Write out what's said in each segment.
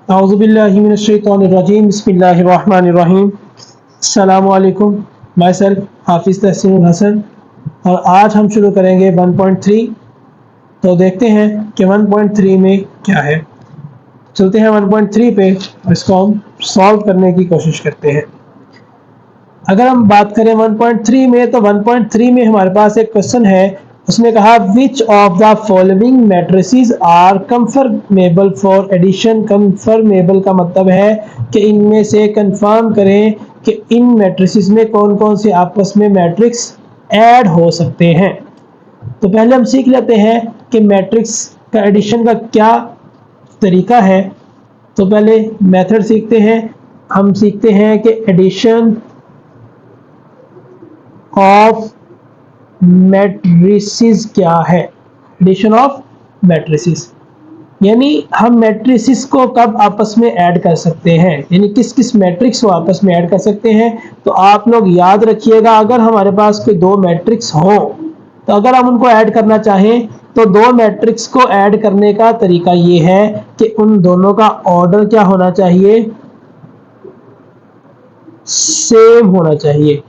औज़ुबिल्लाहि मिनश्शैतानिर्रजीम बिस्मिल्लाहिर्रहमानिर्रहीम। अस्सलामु अलैकुम। माय सेल्फ हाफिज़ तहसीनुल हसन और आज हम शुरू करेंगे 1.3। तो देखते हैं कि 1.3 में क्या है। चलते हैं 1.3 पे, इसको हम सॉल्व करने की कोशिश करते हैं। अगर हम बात करें 1.3 में, तो 1.3 में हमारे पास एक क्वेश्चन है। उसने कहा which of the following matrices are conformable for addition. Conformable का मतलब है कि इनमें से कंफर्म करें कि इन मैट्रिसेस में कौन कौन से आपस में मैट्रिक्स ऐड हो सकते हैं। तो पहले हम सीख लेते हैं कि मैट्रिक्स का एडिशन का क्या तरीका है। तो पहले मेथड सीखते हैं। हम सीखते हैं कि एडिशन ऑफ मैट्रिसेस क्या है। एडिशन ऑफ मैट्रिसेस यानी हम मैट्रिसेस को कब आपस में ऐड कर सकते हैं, यानी किस किस मैट्रिक्स को आपस में ऐड कर सकते हैं। तो आप लोग याद रखिएगा, अगर हमारे पास कोई दो मैट्रिक्स हो तो अगर हम उनको ऐड करना चाहें तो दो मैट्रिक्स को ऐड करने का तरीका ये है कि उन दोनों का ऑर्डर क्या होना चाहिए, सेम होना चाहिए।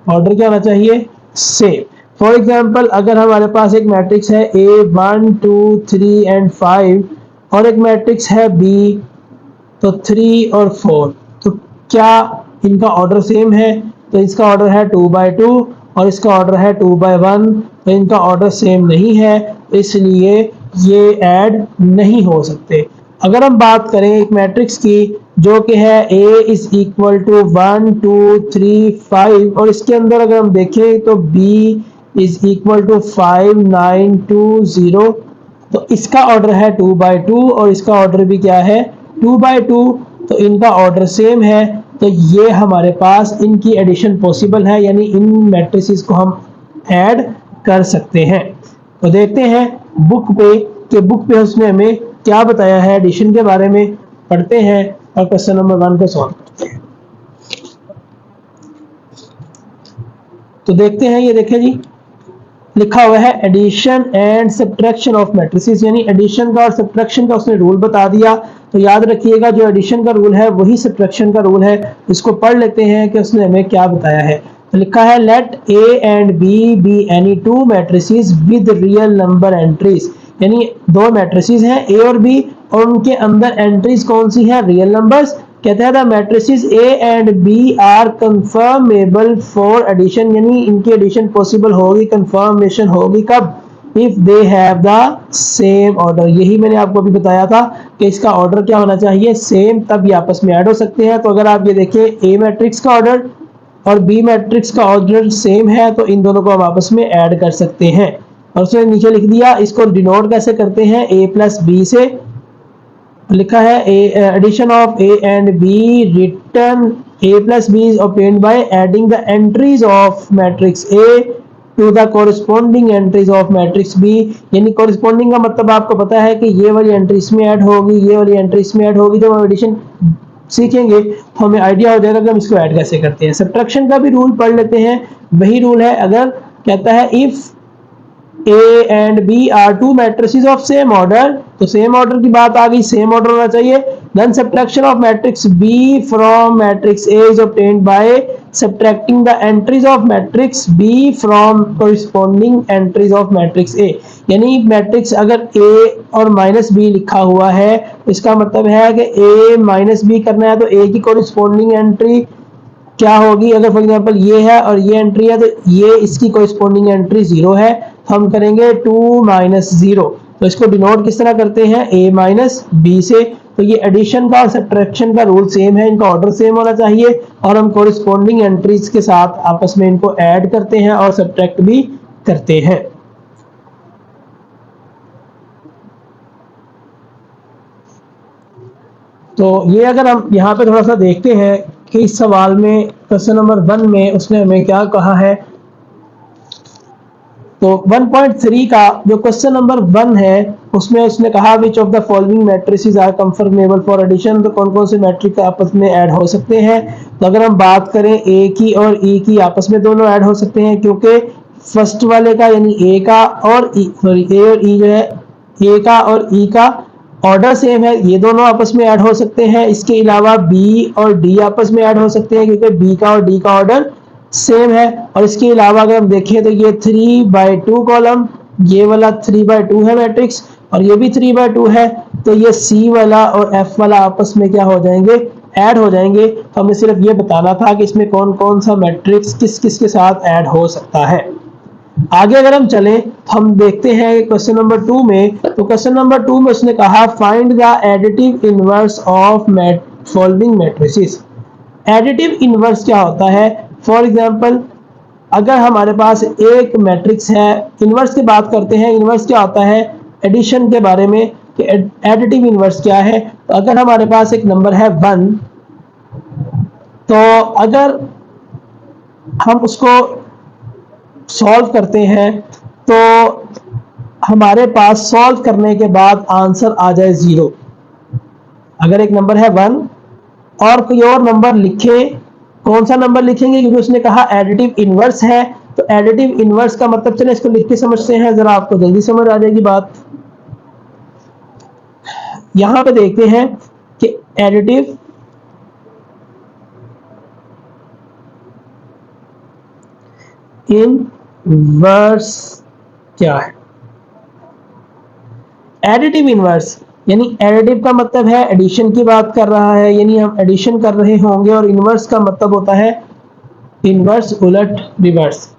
ऑर्डर क्या होना चाहिए, सेम। फॉर एग्जाम्पल, अगर हमारे पास एक मैट्रिक्स है A 1 2 3 एंड 5 और एक मैट्रिक्स है B तो 3 और 4, तो क्या इनका ऑर्डर सेम है? तो इसका ऑर्डर है 2/2 और इसका ऑर्डर है 2/1, तो इनका ऑर्डर सेम नहीं है, इसलिए ये ऐड नहीं हो सकते। अगर हम बात करें एक मैट्रिक्स की जो कि है A इज इक्वल टू 1 2 3 5 और इसके अंदर अगर हम देखें तो B इज इक्वल टू 5 9 2 0, तो इसका ऑर्डर है 2/2 और इसका ऑर्डर भी क्या है, 2/2, तो इनका ऑर्डर सेम है। तो ये हमारे पास इनकी एडिशन पॉसिबल है, यानी इन मैट्रिसेस को हम ऐड कर सकते हैं। तो देखते हैं बुक पे कि बुक पे उसने हमें क्या बताया है एडिशन के बारे में। पढ़ते हैं और क्वेश्चन नंबर 1 को सॉल्व करते हैं। तो देखते हैं, ये देखें जी, लिखा हुआ है addition and subtraction of matrices, यानी एडिशन का और सब्ट्रैक्शन का उसने रूल बता दिया। तो याद रखिएगा, जो एडिशन का रूल है वही सब्ट्रैक्शन का रूल है। इसको पढ़ लेते हैं कि उसने हमें क्या बताया है। तो लिखा है let A and B be any two matrices with real number entries, यानी दो मैट्रिसेस हैं A और B और उनके अंदर एंट्रीज कौन सी हैं, रियल नंबर्स। कहता है the matrices A and B are conformable for addition, यानी इनकी एडिशन पॉसिबल होगी, कंफर्मेशन होगी कब, if they have the same order. यही मैंने आपको अभी बताया था कि इसका ऑर्डर क्या होना चाहिए, सेम, तब ये आपस में ऐड हो सकते हैं। तो अगर आप ये देखें A मैट्रिक्स का ऑर्डर और B मैट्रिक्स का ऑर्डर सेम है तो इन दोनों को हम आपस में ऐड कर सकते हैं। और उसने नीचे लिख दिया, इसको डिनोट कैसे करते हैं, A प्लस B से। लिखा है addition of A and B return A plus B is obtained by adding the entries of matrix A to the corresponding entries of matrix B, यानी corresponding का मतलब आपको पता है कि ये वाली एंट्री इसमें ऐड होगी, ये वाली एंट्री इसमें ऐड होगी। जब हम एडिशन सीखेंगे तो हमें आइडिया हो जाएगा कि हम इसको ऐड कैसे करते हैं। सब्ट्रैक्शन का भी रूल पढ़ लेते हैं, वही रूल है। अगर कहता है if A and B are two matrices of same order, तो सेम ऑर्डर की बात आ गई, सेम ऑर्डर होना चाहिए। Then subtraction of matrix B from matrix A is obtained by subtracting the entries of matrix B from corresponding entries of matrix A, यानी matrix अगर A और माइनस B लिखा हुआ है तो इसका मतलब है कि A माइनस B करना है, तो A की कोरिस्पोंडिंग एंट्री क्या होगी। अगर फॉर एग्जांपल ये है और ये एंट्री है तो ये इसकी कोरिस्पोंडिंग एंट्री 0 है, तो हम करेंगे 2 माइनस 0। तो इसको डिनोट किस तरह करते हैं, A माइनस B से। तो ये एडिशन का और सब्ट्रैक्शन का रूल सेम है, इनका ऑर्डर सेम होना चाहिए और हम कोरिस्पोंडिंग एंट्रीज के साथ आपस में इनको ऐड करते हैं और सब्ट्रैक्ट भी करते हैं। तो ये अगर हम यहाँ पे थोड़ा सा देखते हैं कि इस सवाल में क्वेश्चन नंबर 1 में उसने हमें क्या कहा है। तो 1.3 का जो क्वेश्चन नंबर 1 है उसमें उसने कहा which of the following matrices are conformable for addition, तो कौन कौन से मैट्रिक आपस में ऐड हो सकते हैं। तो अगर हम बात करें A की और E की, आपस में दोनों ऐड हो सकते हैं, क्योंकि फर्स्ट वाले का यानी A का और E, सॉरी A और E जो है, A का और E का ऑर्डर सेम है, ये दोनों आपस में ऐड हो सकते हैं। इसके अलावा बी और डी आपस में ऐड हो सकते हैं क्योंकि बी का और डी का ऑर्डर सेम है। और इसके अलावा अगर हम देखें तो ये 3/2 कॉलम, ये वाला 3/2 है मैट्रिक्स, और ये भी 3/2 है, तो ये सी वाला और एफ वाला आपस में क्या हो जाएंगे, ऐड हो जाएंगे। तो हमें सिर्फ ये बताना था कि इसमें कौन कौन सा मैट्रिक्स किस किस के साथ ऐड हो सकता है। आगे अगर हम चलें तो हम देखते हैं क्वेश्चन नंबर 2 में। तो क्वेश्चन नंबर 2 में उसने कहा find the additive inverse of following matrices. Additive inverse क्या होता है? फॉर एग्जांपल अगर हमारे पास एक मैट्रिक्स है, इनवर्स की बात करते हैं। इनवर्स क्या होता है एडिशन के बारे में, कि एडिटिव इनवर्स क्या है। तो अगर हमारे पास एक नंबर है 1, तो अगर हम उसको सॉल्व करते हैं तो हमारे पास सॉल्व करने के बाद आंसर आ जाए 0। अगर एक नंबर है 1 और कोई और नंबर लिखे, कौन सा नंबर लिखेंगे, क्योंकि उसने कहा एडिटिव इनवर्स है। तो एडिटिव इनवर्स का मतलब, चले इसको लिख के समझते हैं, जरा आपको जल्दी समझ आ जाएगी बात। यहां पे देखते हैं कि एडिटिव इनवर्स क्या है। एडिटिव इनवर्स यानी एडिटिव का मतलब है एडिशन की बात कर रहा है, यानी हम एडिशन कर रहे होंगे, और इनवर्स का मतलब होता है इनवर्स, उलट, रिवर्स।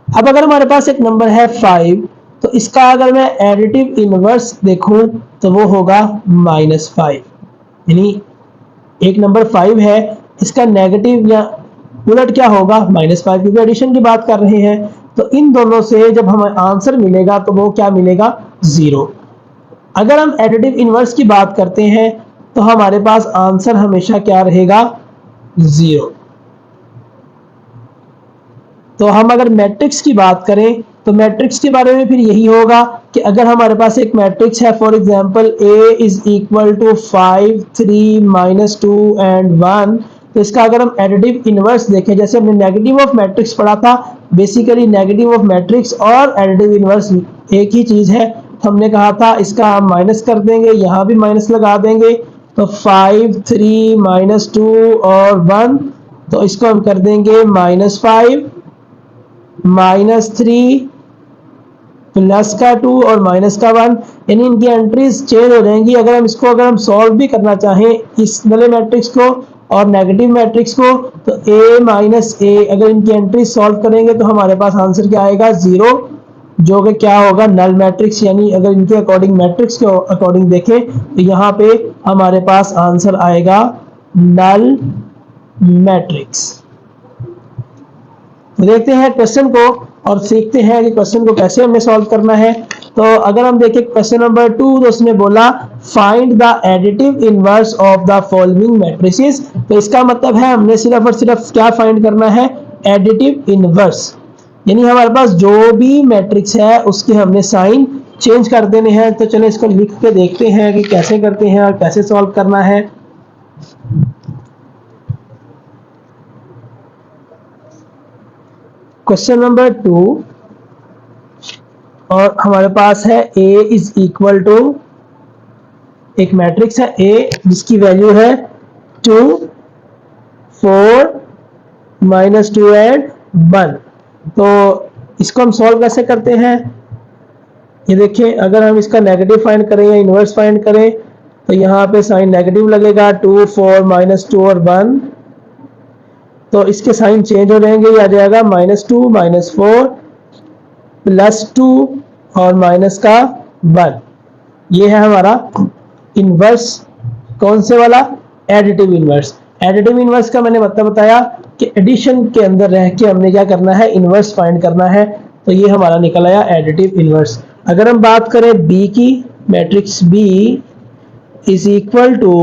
अब अगर हमारे पास एक नंबर है 5, तो इसका अगर मैं एडिटिव इनवर्स देखूं तो वो होगा -5। यानी एक नंबर 5 है, इसका नेगेटिव या उलट क्या होगा, -5, क्योंकि एडिशन की बात कर रहे हैं। तो इन दोनों से जब हमें आंसर मिलेगा तो वो क्या मिलेगा, 0। अगर हम एडिटिव इनवर्स की बात करते हैं तो हमारे पास आंसर हमेशा क्या रहेगा, 0। तो हम अगर मैट्रिक्स की बात करें तो मैट्रिक्स के बारे में फिर यही होगा कि अगर हमारे पास एक मैट्रिक्स है, for example A is equal to 5, 3, -2 and 1, तो इसका अगर हम एडिटिव इनवर्स देखें, जैसे हमने नेगेटिव ऑफ मैट्रिक्स पढ़ा था, बेसिकली नेगेटिव ऑफ मैट्रिक्स और एडिटिव इनवर्स एक ही चीज है। हमने कहा था इसका हम माइनस कर देंगे, यहां भी माइनस लगा देंगे, तो 5, 3, -2 और 1, तो इसको हम कर देंगे -5, -3 प्लस का 2 और माइनस का 1, यानी इनकी एंट्रीज चेंज हो जाएंगी। अगर हम सॉल्व भी करना चाहें इस वाले मैट्रिक्स को और नेगेटिव मैट्रिक्स को, तो A-A, अगर इनकी एंट्रीज सॉल्व करेंगे तो हमारे पास आंसर क्या आएगा, 0, जो कि क्या होगा, नल मैट्रिक्स। यानी अगर इनके अकॉर्डिंग मैट्रिक्स के अकॉर्डिंग देखें तो यहाँ पे हमारे पास आंसर आएगा नल मैट्रिक्स। तो देखते हैं क्वेश्चन को और सीखते हैं कि क्वेश्चन को कैसे हमें सॉल्व करना है। तो अगर हम देखें क्वेश्चन नंबर 2, तो उसने बोला find the additive inverse of the following matrices. तो इसका मतलब है हमने सिर्फ और सिर्फ क्या फाइंड करना है, एडिटिव इनवर्स। यानी हमारे पास जो भी मैट्रिक्स है उसके हमने साइन चेंज कर देने हैं। तो चलो इसको लिख के देखते हैं कि कैसे करते हैं और कैसे सॉल्व करना है। क्वेश्चन नंबर 2 और हमारे पास है A इज इक्वल टू, एक मैट्रिक्स है A जिसकी वैल्यू है 2, 4, -2 एंड 1। तो इसको हम सॉल्व कैसे करते हैं, ये देखिए, अगर हम इसका नेगेटिव फाइंड करें या इनवर्स फाइंड करें तो यहाँ पे साइन नेगेटिव लगेगा, 2, 4, -2 और 1, तो इसके साइन चेंज हो जाएंगे। ये आ जाएगा -2, -4 +2 और माइनस का 1। ये है हमारा इनवर्स, कौन से वाला, एडिटिव इनवर्स। एडिटिव इनवर्स का मैंने मतलब बताया कि एडिशन के अंदर रह के हमने क्या करना है, इनवर्स फाइंड करना है। तो ये हमारा निकल आया एडिटिव इनवर्स। अगर हम बात करें B की, matrix B is equal to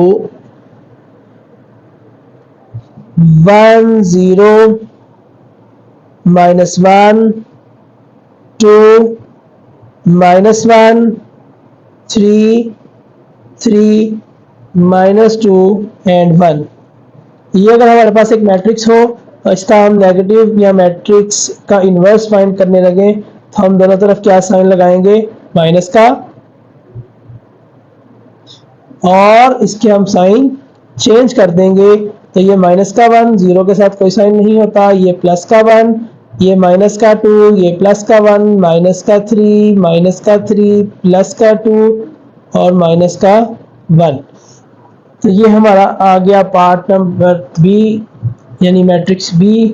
1, 0, -1, 2, -1, 3, 3, -2 and 1। ये अगर हमारे पास एक मैट्रिक्स हो तो इसका हम नेगेटिव या मैट्रिक्स का इनवर्स फाइंड करने लगे तो हम दोनों तरफ क्या साइन लगाएंगे, माइनस का। और इसके हम साइन चेंज कर देंगे। तो ये माइनस का 1, जीरो के साथ कोई साइन नहीं होता, ये प्लस का 1, ये माइनस का 2, ये प्लस का 1, माइनस का 3, माइनस का 3, प्लस का 2 और माइनस का 1। तो ये हमारा आ गया पार्ट नंबर बी, यानी मैट्रिक्स बी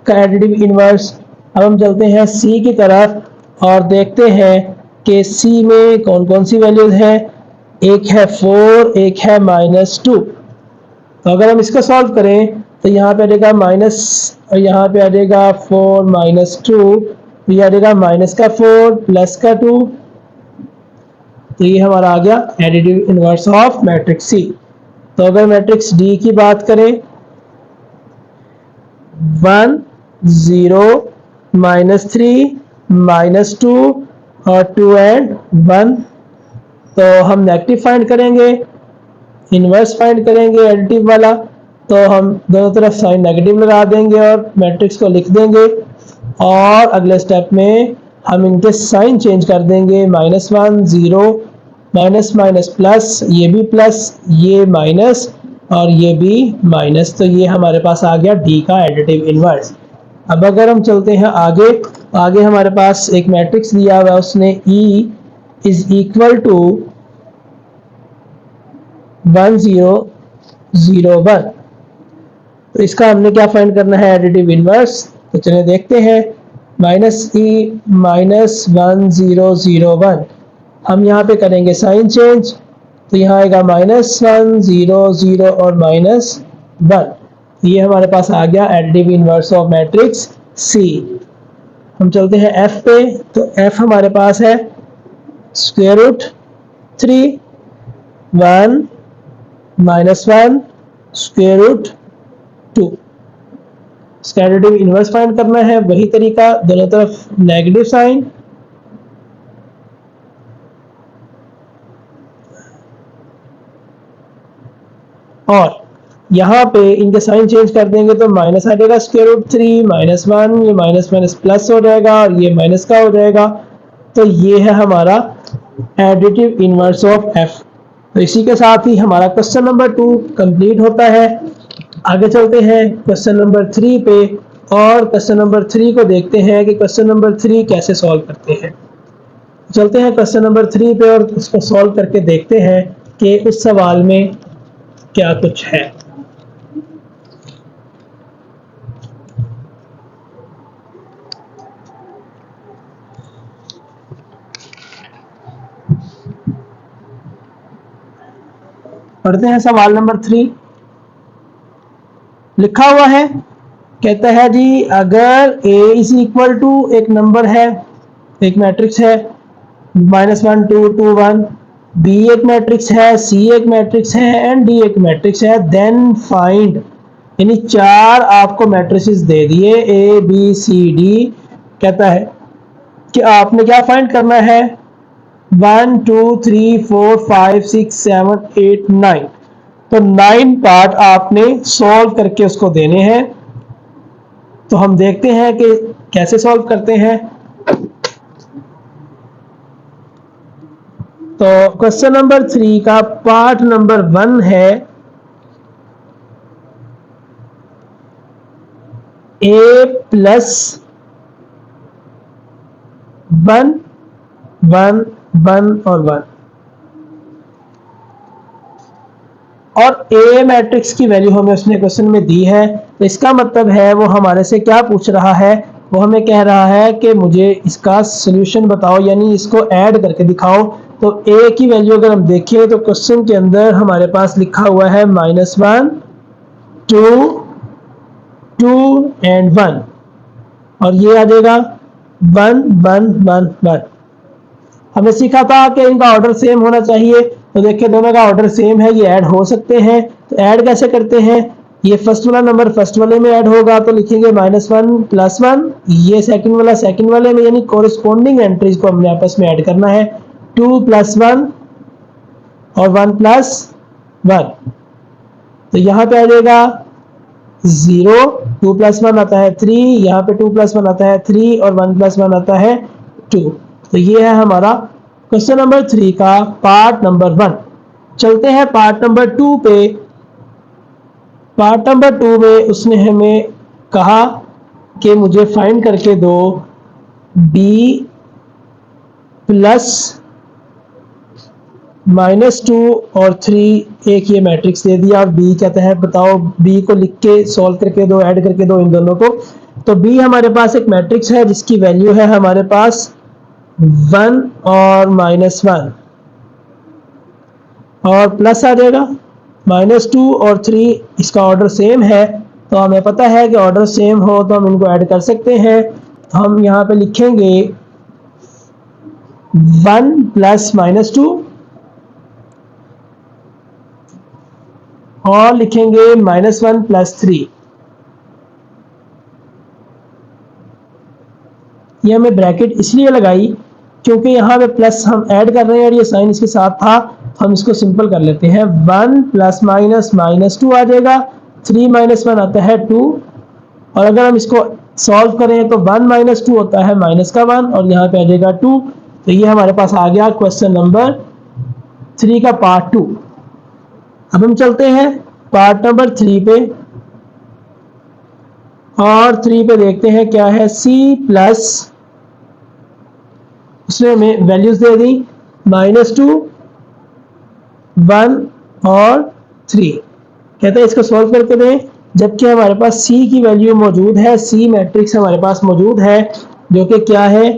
का एडिटिव इनवर्स। अब हम चलते हैं सी की तरफ और देखते हैं कि सी में कौन कौन सी वैल्यूज हैं। एक है 4, एक है -2। तो अगर हम इसको सॉल्व करें तो यहाँ पे आ जाएगा माइनस और यहाँ पे आ जाएगा 4 -2, तो ये आ जाएगा माइनस का 4 प्लस का 2। तो ये हमारा आ गया एडिटिव इनवर्स ऑफ मैट्रिक्स सी। तो अगर मैट्रिक्स डी की बात करें, 1 0 -3 -2 और 2 एंड 1। तो हम नेगेटिव फाइंड करेंगे, इनवर्स फाइंड करेंगे एडिटिव वाला। तो हम दोनों तरफ साइन नेगेटिव लगा देंगे और मैट्रिक्स को लिख देंगे। और अगले स्टेप में हम इनके साइन चेंज कर देंगे, -1 0, माइनस माइनस प्लस, ये भी प्लस, ये माइनस और ये भी माइनस। तो ये हमारे पास आ गया डी का एडिटिव इनवर्स। अब अगर हम चलते हैं आगे, आगे हमारे पास एक मैट्रिक्स दिया हुआ है, उसने E इज इक्वल टू 1 0 0 1। तो इसका हमने क्या फाइंड करना है, एडिटिव इनवर्स। तो चलिए देखते हैं, -E -1 0 0 1। हम यहाँ पे करेंगे साइन चेंज, तो यहाँ आएगा -1 0 0 और -1। ये हमारे पास आ गया एडिटिव इनवर्स ऑफ मैट्रिक्स सी। हम चलते हैं एफ पे। तो एफ हमारे पास है √3 1 -1 √2। इसका एडिटिव इनवर्स फाइंड करना है, वही तरीका, दोनों तरफ नेगेटिव साइन। और यहाँ पे इनके साइन चेंज कर देंगे तो माइनस आ जाएगा √3 -1, ये माइनस माइनस प्लस हो जाएगा और ये माइनस का हो जाएगा। तो ये है हमारा एडिटिव इनवर्स ऑफ एफ। तो इसी के साथ ही हमारा क्वेश्चन नंबर 2 कंप्लीट होता है। आगे चलते हैं क्वेश्चन नंबर 3 पे और क्वेश्चन नंबर 3 को देखते हैं कि क्वेश्चन नंबर 3 कैसे सॉल्व करते हैं। चलते हैं क्वेश्चन नंबर 3 पे और उसको सॉल्व करके देखते हैं कि उस सवाल में क्या कुछ है। पढ़ते हैं सवाल नंबर 3। लिखा हुआ है, कहता है जी अगर a इज इक्वल टू एक नंबर है, एक मैट्रिक्स है -1 2 2 1, b एक मैट्रिक्स है, c एक मैट्रिक्स है एंड d एक मैट्रिक्स है, देन फाइंड, यानी 4 आपको मैट्रिसेस दे दिए a b c d। कहता है कि आपने क्या फाइंड करना है, 1 2 3 4 5 6 7 8 9। तो 9 पार्ट आपने सॉल्व करके उसको देने हैं। तो हम देखते हैं कि कैसे सॉल्व करते हैं। तो क्वेश्चन नंबर 3 का पार्ट नंबर 1 है a प्लस 1 1 1 और 1, और ए मैट्रिक्स की वैल्यू हमें उसने क्वेश्चन में दी है। तो इसका मतलब है वो हमारे से क्या पूछ रहा है, वो हमें कह रहा है कि मुझे इसका सॉल्यूशन बताओ, यानी इसको ऐड करके दिखाओ। तो ए की वैल्यू अगर हम देखें तो क्वेश्चन के अंदर हमारे पास लिखा हुआ है -1 2 2 एंड 1, और ये आ जाएगा 1 1 1 1। हमने सीखा था कि इनका ऑर्डर सेम होना चाहिए। तो देखिए दोनों का ऑर्डर सेम है, ये ऐड हो सकते हैं। तो ऐड कैसे करते हैं, ये फर्स्ट वाला नंबर फर्स्ट वाले में ऐड होगा तो लिखेंगे -1 प्लस 1, ये सेकंड वाला सेकंड वाले में, यानी कोरिस्पोंडिंग एंट्रीज को हमने आपस में ऐड करना है। 2 प्लस 1 और 1 प्लस 1। तो यहाँ पे आ जाएगा 0, 2 प्लस 1 आता है 3, यहाँ पे 2 प्लस 1 आता है 3 और 1 प्लस 1 आता है 2। तो ये है हमारा क्वेश्चन नंबर 3 का पार्ट नंबर 1। चलते हैं पार्ट नंबर 2 पे। पार्ट नंबर 2 में उसने हमें कहा कि मुझे फाइंड करके दो b प्लस -2 और 3, एक ये मैट्रिक्स दे दिया और b कहता है बताओ b को लिख के सॉल्व करके दो, ऐड करके दो इन दोनों को। तो b हमारे पास एक मैट्रिक्स है जिसकी वैल्यू है हमारे पास 1 और -1 और प्लस आ जाएगा -2 और 3, इसका ऑर्डर सेम है तो हमें पता है कि ऑर्डर सेम हो तो हम इनको ऐड कर सकते हैं। तो हम यहाँ पे लिखेंगे 1 प्लस -2 और लिखेंगे -1 प्लस 3। ये हमें ब्रैकेट इसलिए लगाई क्योंकि यहाँ पे प्लस हम ऐड कर रहे हैं और ये साइन इसके साथ था, हम इसको सिंपल कर लेते हैं। 1 प्लस माइनस -2 आ जाएगा, 3 माइनस 1 आता है 2 और अगर हम इसको सॉल्व करें तो 1 माइनस 2 होता है -1 और यहाँ पे आ जाएगा 2। तो ये हमारे पास आ गया क्वेश्चन नंबर 3 का पार्ट 2। अब हम चलते हैं पार्ट नंबर 3 पे और 3 पे देखते हैं क्या है। c प्लस, उसने हमें वैल्यूज दे दी -2, 1 और 3, कहते हैं इसको सॉल्व करके दें, जबकि हमारे पास c की वैल्यू मौजूद है, c मैट्रिक्स हमारे पास मौजूद है जो कि क्या है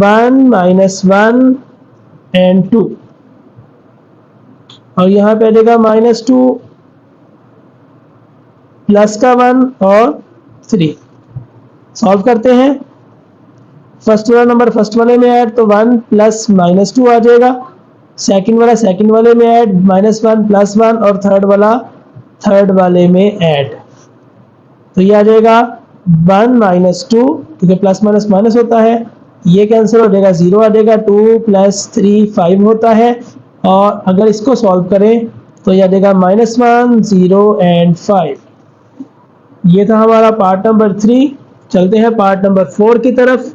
1 -1 एंड 2 और यहाँ पे आ जाएगा -2 प्लस का 1 और 3। सॉल्व करते हैं, फर्स्ट वाला नंबर फर्स्ट वाले में ऐड तो 1 प्लस -2 आ जाएगा, सेकंड वाला सेकंड वाले में ऐड -1 प्लस 1 और थर्ड वाला थर्ड वाले में ऐड। तो ये आ जाएगा 1 -2 क्योंकि प्लस माइनस माइनस होता है, ये कैंसिल हो जाएगा, 0 आ जाएगा, 2 प्लस 3 5 होता है और अगर इसको सॉल्व करें तो ये आ जाएगा -1 0 एंड 5। ये था हमारा पार्ट नंबर 3। चलते हैं पार्ट नंबर 4 की तरफ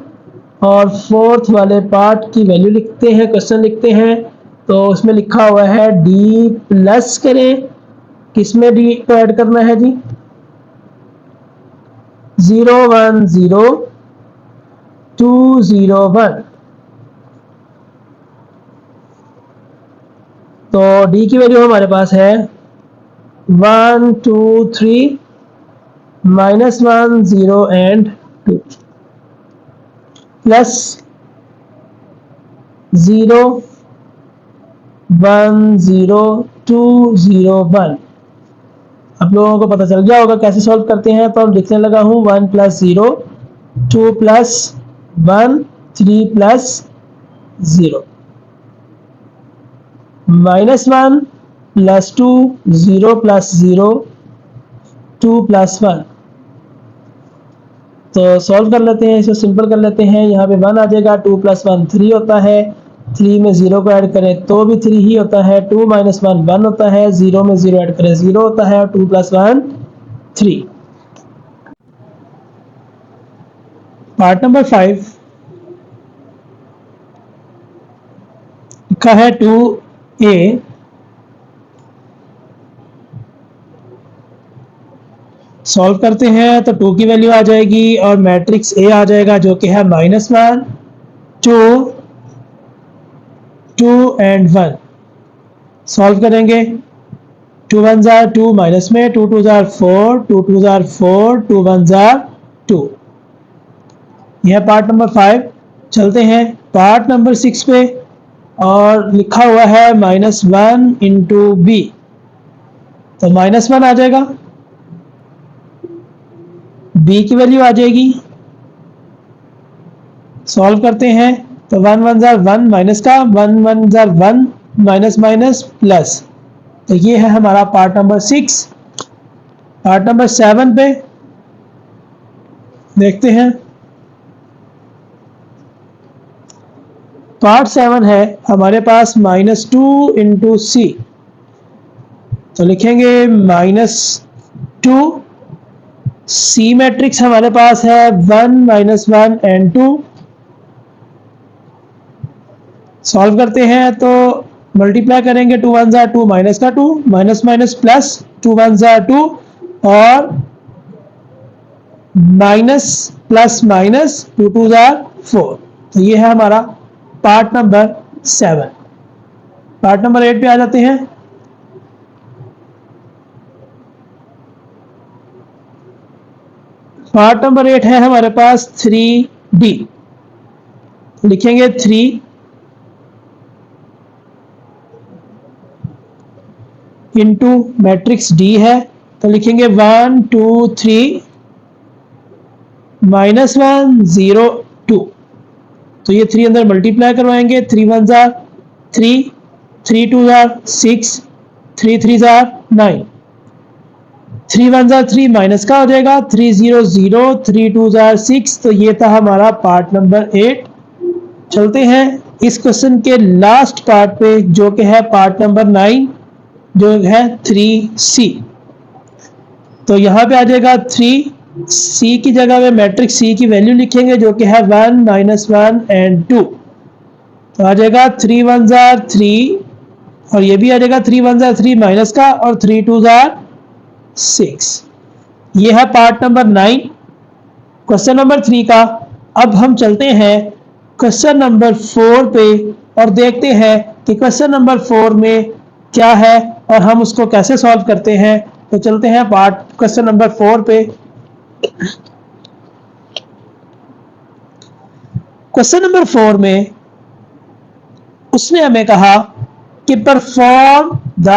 और फोर्थ वाले पार्ट की वैल्यू लिखते हैं, क्वेश्चन लिखते हैं। तो उसमें लिखा हुआ है d प्लस करें, किसमें d को ऐड करना है जी, 0 1 0 2 0 1। तो d की वैल्यू हमारे पास है 1 2 3 -1 0 एंड 2 प्लस 0 1 0 2 0 1। आप लोगों को पता चल गया होगा कैसे सॉल्व करते हैं, तो हम लिखने लगा हूं 1 plus 0 2 plus 1 3 plus 0 -1 plus 2 0 plus 0 2 plus 1। तो सॉल्व कर लेते हैं, इसको सिंपल कर लेते हैं। यहाँ पे 1 आ जाएगा, 2 प्लस 1 3 होता है, 3 में 0 को ऐड करें तो भी 3 ही होता है, 2 माइनस 1 1 होता है, 0 में 0 ऐड करें 0 होता है और 2 प्लस 1 3। पार्ट नंबर 5 लिखा है 2a, सॉल्व करते हैं तो 2 की वैल्यू आ जाएगी और मैट्रिक्स A आ जाएगा जो कि है -1 2 2 एंड 1। सॉल्व करेंगे, 2 1 जार 2 माइनस में, 2 2 जार 4 2 2 जार 4 2 1 जार 2। यह पार्ट नंबर 5। चलते हैं पार्ट नंबर 6 पे और लिखा हुआ है -1 इंटू बी, तो -1 आ जाएगा, b की वैल्यू आ जाएगी। सॉल्व करते हैं तो 1 1 जार 1 माइनस का, 1 1 जार 1 माइनस माइनस प्लस। तो ये है हमारा पार्ट नंबर 6। पार्ट नंबर 7 पे देखते हैं। पार्ट 7 है हमारे पास -2 इंटू सी, तो लिखेंगे -2, सी मैट्रिक्स हमारे पास है 1 -1 एंड 2। सॉल्व करते हैं तो मल्टीप्लाई करेंगे, 2 1 2 माइनस का 2, माइनस माइनस प्लस, 2 1 2 और माइनस प्लस माइनस, 2 2 4। तो ये है हमारा पार्ट नंबर 7। पार्ट नंबर 8 पे आ जाते हैं। पार्ट नंबर 8 है हमारे पास 3D। लिखेंगे 3 इंटू मैट्रिक्स डी है, तो लिखेंगे 1 2 3 माइनस 1 0 2। तो ये 3 अंदर मल्टीप्लाई करवाएंगे, 3 1 3, 3 2 6, 3 3 9, 3 1 3 माइनस का हो जाएगा, 3 0 0, 3 2 6। तो ये था हमारा पार्ट नंबर 8। चलते हैं इस क्वेश्चन के लास्ट पार्ट पे, जो कि है पार्ट नंबर 9, जो है 3C। तो यहाँ पे आ जाएगा 3C की जगह में मैट्रिक्स सी की वैल्यू लिखेंगे, जो कि है 1 -1 एंड 2। तो आ जाएगा 3 1 3, और ये भी आ जाएगा 3 1 3 माइनस का, और 3 2 6। ये है पार्ट नंबर 9 क्वेश्चन नंबर 3 का। अब हम चलते हैं क्वेश्चन नंबर 4 पे और देखते हैं कि क्वेश्चन नंबर 4 में क्या है और हम उसको कैसे सॉल्व करते हैं। तो चलते हैं पार्ट क्वेश्चन नंबर 4 पे। क्वेश्चन नंबर 4 में उसने हमें कहा कि perform the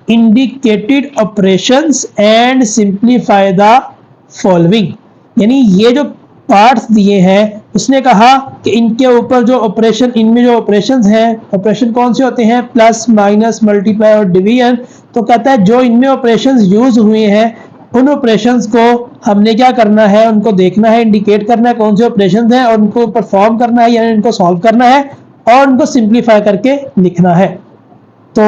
indicated operations and simplify the following. यानी ये जो पार्ट्स दिए हैं, उसने कहा कि इनके ऊपर जो ऑपरेशन, इनमें जो ऑपरेशंस हैं, ऑपरेशन कौन से होते हैं, प्लस माइनस मल्टीप्लाई और डिवीजन। तो कहता है जो इनमें ऑपरेशंस यूज हुए हैं, उन ऑपरेशंस को हमने क्या करना है, उनको देखना है, इंडिकेट करना है कौन से ऑपरेशंस हैं, और उनको परफॉर्म करना है, यानी इनको सॉल्व करना है और उनको सिंप्लीफाई करके लिखना है। तो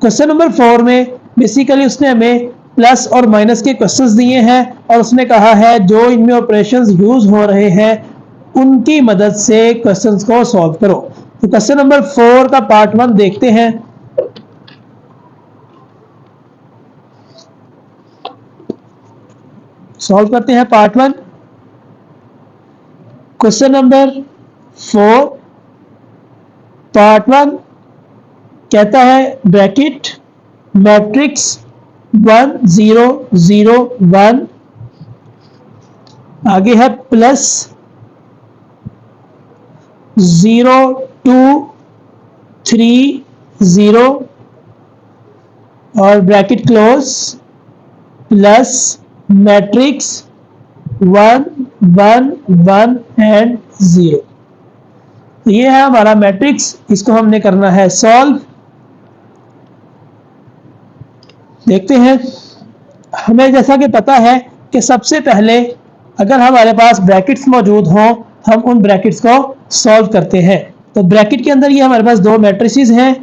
क्वेश्चन नंबर 4 में बेसिकली उसने हमें प्लस और माइनस के क्वेश्चंस दिए हैं, और उसने कहा है जो इनमें ऑपरेशंस यूज हो रहे हैं उनकी मदद से क्वेश्चंस को सॉल्व करो। तो क्वेश्चन नंबर 4 का पार्ट 1 देखते हैं। सॉल्व करते हैं पार्ट 1। क्वेश्चन नंबर 4 पार्ट 1 कहता है ब्रैकेट मैट्रिक्स 1 0 0 1, आगे है प्लस 0 2 3 0 और bracket close, plus matrix 1 1 1 and 0। तो ये है हमारा मैट्रिक्स, इसको हमने करना है सॉल्व। देखते हैं। हमें जैसा कि पता है कि सबसे पहले अगर हमारे पास ब्रैकेट्स मौजूद हों, हम उन ब्रैकेट्स को सॉल्व करते हैं। तो ब्रैकेट के अंदर ये हमारे पास दो मैट्रिसेस हैं,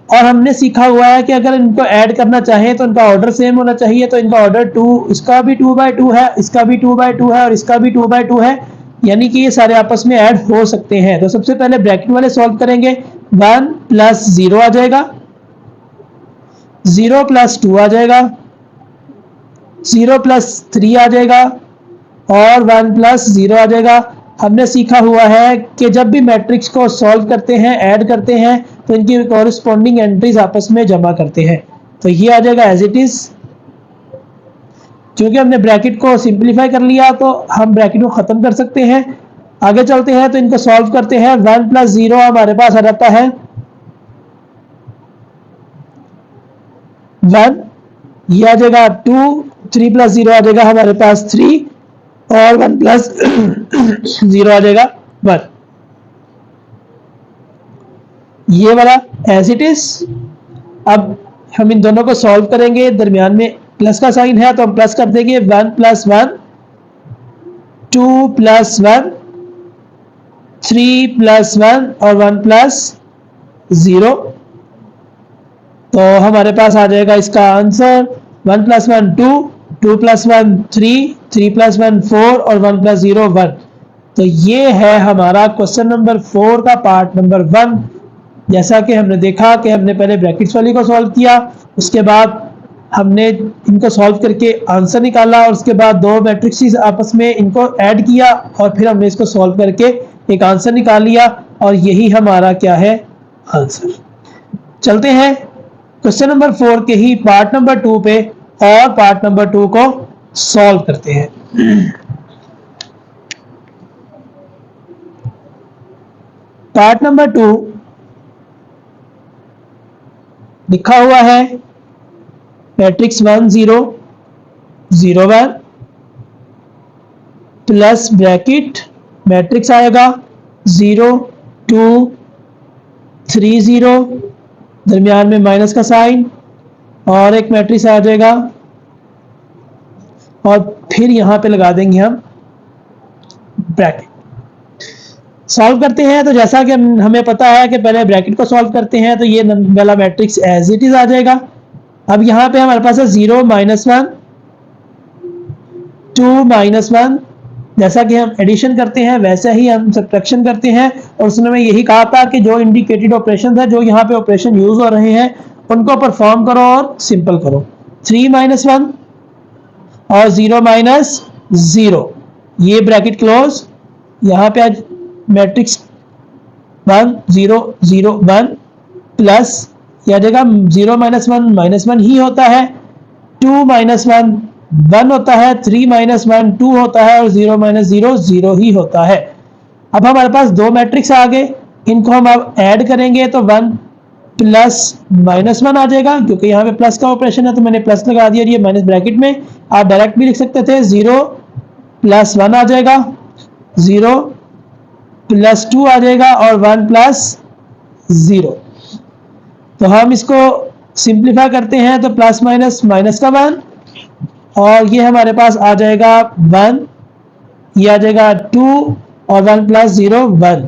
और हमने सीखा हुआ है कि अगर इनको ऐड करना चाहें तो इनका ऑर्डर सेम होना चाहिए। तो इनका ऑर्डर 2, इसका भी 2/2 है, इसका भी 2/2 है, और इसका भी 2/2 है, यानी कि ये सारे आपस में ऐड हो सकते हैं। तो सबसे पहले ब्रैकेट वाले सॉल्व करेंगे। 1 + 0 आ जाएगा, 0 + 2 आ जाएगा, 0 + 3 आ जाएगा, और 1 + 0 आ जाएगा। हमने सीखा हुआ है कि जब भी मैट्रिक्स को सॉल्व करते हैं, ऐड करते हैं, तो इनकी कॉरेस्पॉन्डिंग एंट्रीज आपस में जमा करते हैं। तो ये आ जाएगा एज इट इज। क्योंकि हमने ब्रैकेट को सिंप्लीफाई कर लिया, तो हम ब्रैकेट को खत्म कर सकते हैं। आगे चलते हैं तो इनको सॉल्व करते हैं। 1 + 0 हमारे पास आ जाता है 1, ये आ जाएगा 2, 3 + 0 आ जाएगा हमारे पास 3, और 1 + 0 आ जाएगा 1। ये वाला एज इट इज। अब हम इन दोनों को सॉल्व करेंगे, दरमियान में प्लस का साइन है तो हम प्लस कर देंगे। 1 + 1, 2 + 1, 3 + 1 और 1 + 0। तो हमारे पास आ जाएगा इसका आंसर 1 + 1 2, 2 + 1 3, 3 + 1 4 और 1 + 0 1। तो ये है हमारा क्वेश्चन नंबर 4 का पार्ट नंबर 1। जैसा कि हमने देखा कि हमने पहले ब्रैकेट्स वाली को सॉल्व किया, उसके बाद हमने इनको सॉल्व करके आंसर निकाला और उसके बाद दो मैट्रिक्स आपस में इनको ऐड किया और फिर हमने इसको सॉल्व करके एक आंसर निकाल लिया और यही हमारा क्या है, आंसर। चलते हैं क्वेश्चन नंबर 4 के ही पार्ट नंबर 2 पे और पार्ट नंबर 2 को सॉल्व करते हैं। पार्ट नंबर 2 लिखा हुआ है मैट्रिक्स 1 0 0 1 प्लस ब्रैकेट मैट्रिक्स आएगा 0 2 3 0, दरमियान में माइनस का साइन और एक मैट्रिक्स आ जाएगा और फिर यहां पे लगा देंगे हम ब्रैकेट। सॉल्व करते हैं तो जैसा कि हमें पता है कि पहले ब्रैकेट को सॉल्व करते हैं तो ये वाला मैट्रिक्स एज इट इज आ जाएगा। अब यहां पे हमारे पास है 0 -1 2 -1, जैसा कि हम एडिशन करते हैं वैसे ही हम सब्ट्रैक्शन करते हैं और उसने में यही कहा था कि जो इंडिकेटेड ऑपरेशन है, जो यहाँ पे ऑपरेशन यूज हो रहे हैं उनको परफॉर्म करो और सिंपल करो। 3 -1 और 0 -0, ये ब्रैकेट क्लोज, यहाँ पे आज मैट्रिक्स 1 0 0 1 प्लस यह जगह 0 -1 -1 ही होता है, 2 -1 1 होता है, 3 -1 2 होता है और 0 -0 0 ही होता है। अब हमारे पास दो मैट्रिक्स आ गए, इनको हम अब ऐड करेंगे तो 1 प्लस -1 आ जाएगा, क्योंकि यहाँ पे प्लस का ऑपरेशन है तो मैंने प्लस लगा दिया, ये माइनस ब्रैकेट में आप डायरेक्ट भी लिख सकते थे। 0 + 1 आ जाएगा, 0 + 2 आ जाएगा और 1 + 0। तो हम इसको सिंप्लीफाई करते हैं तो प्लस माइनस माइनस का 1 और ये हमारे पास आ जाएगा 1, ये आ जाएगा 2 और 1 + 0 1।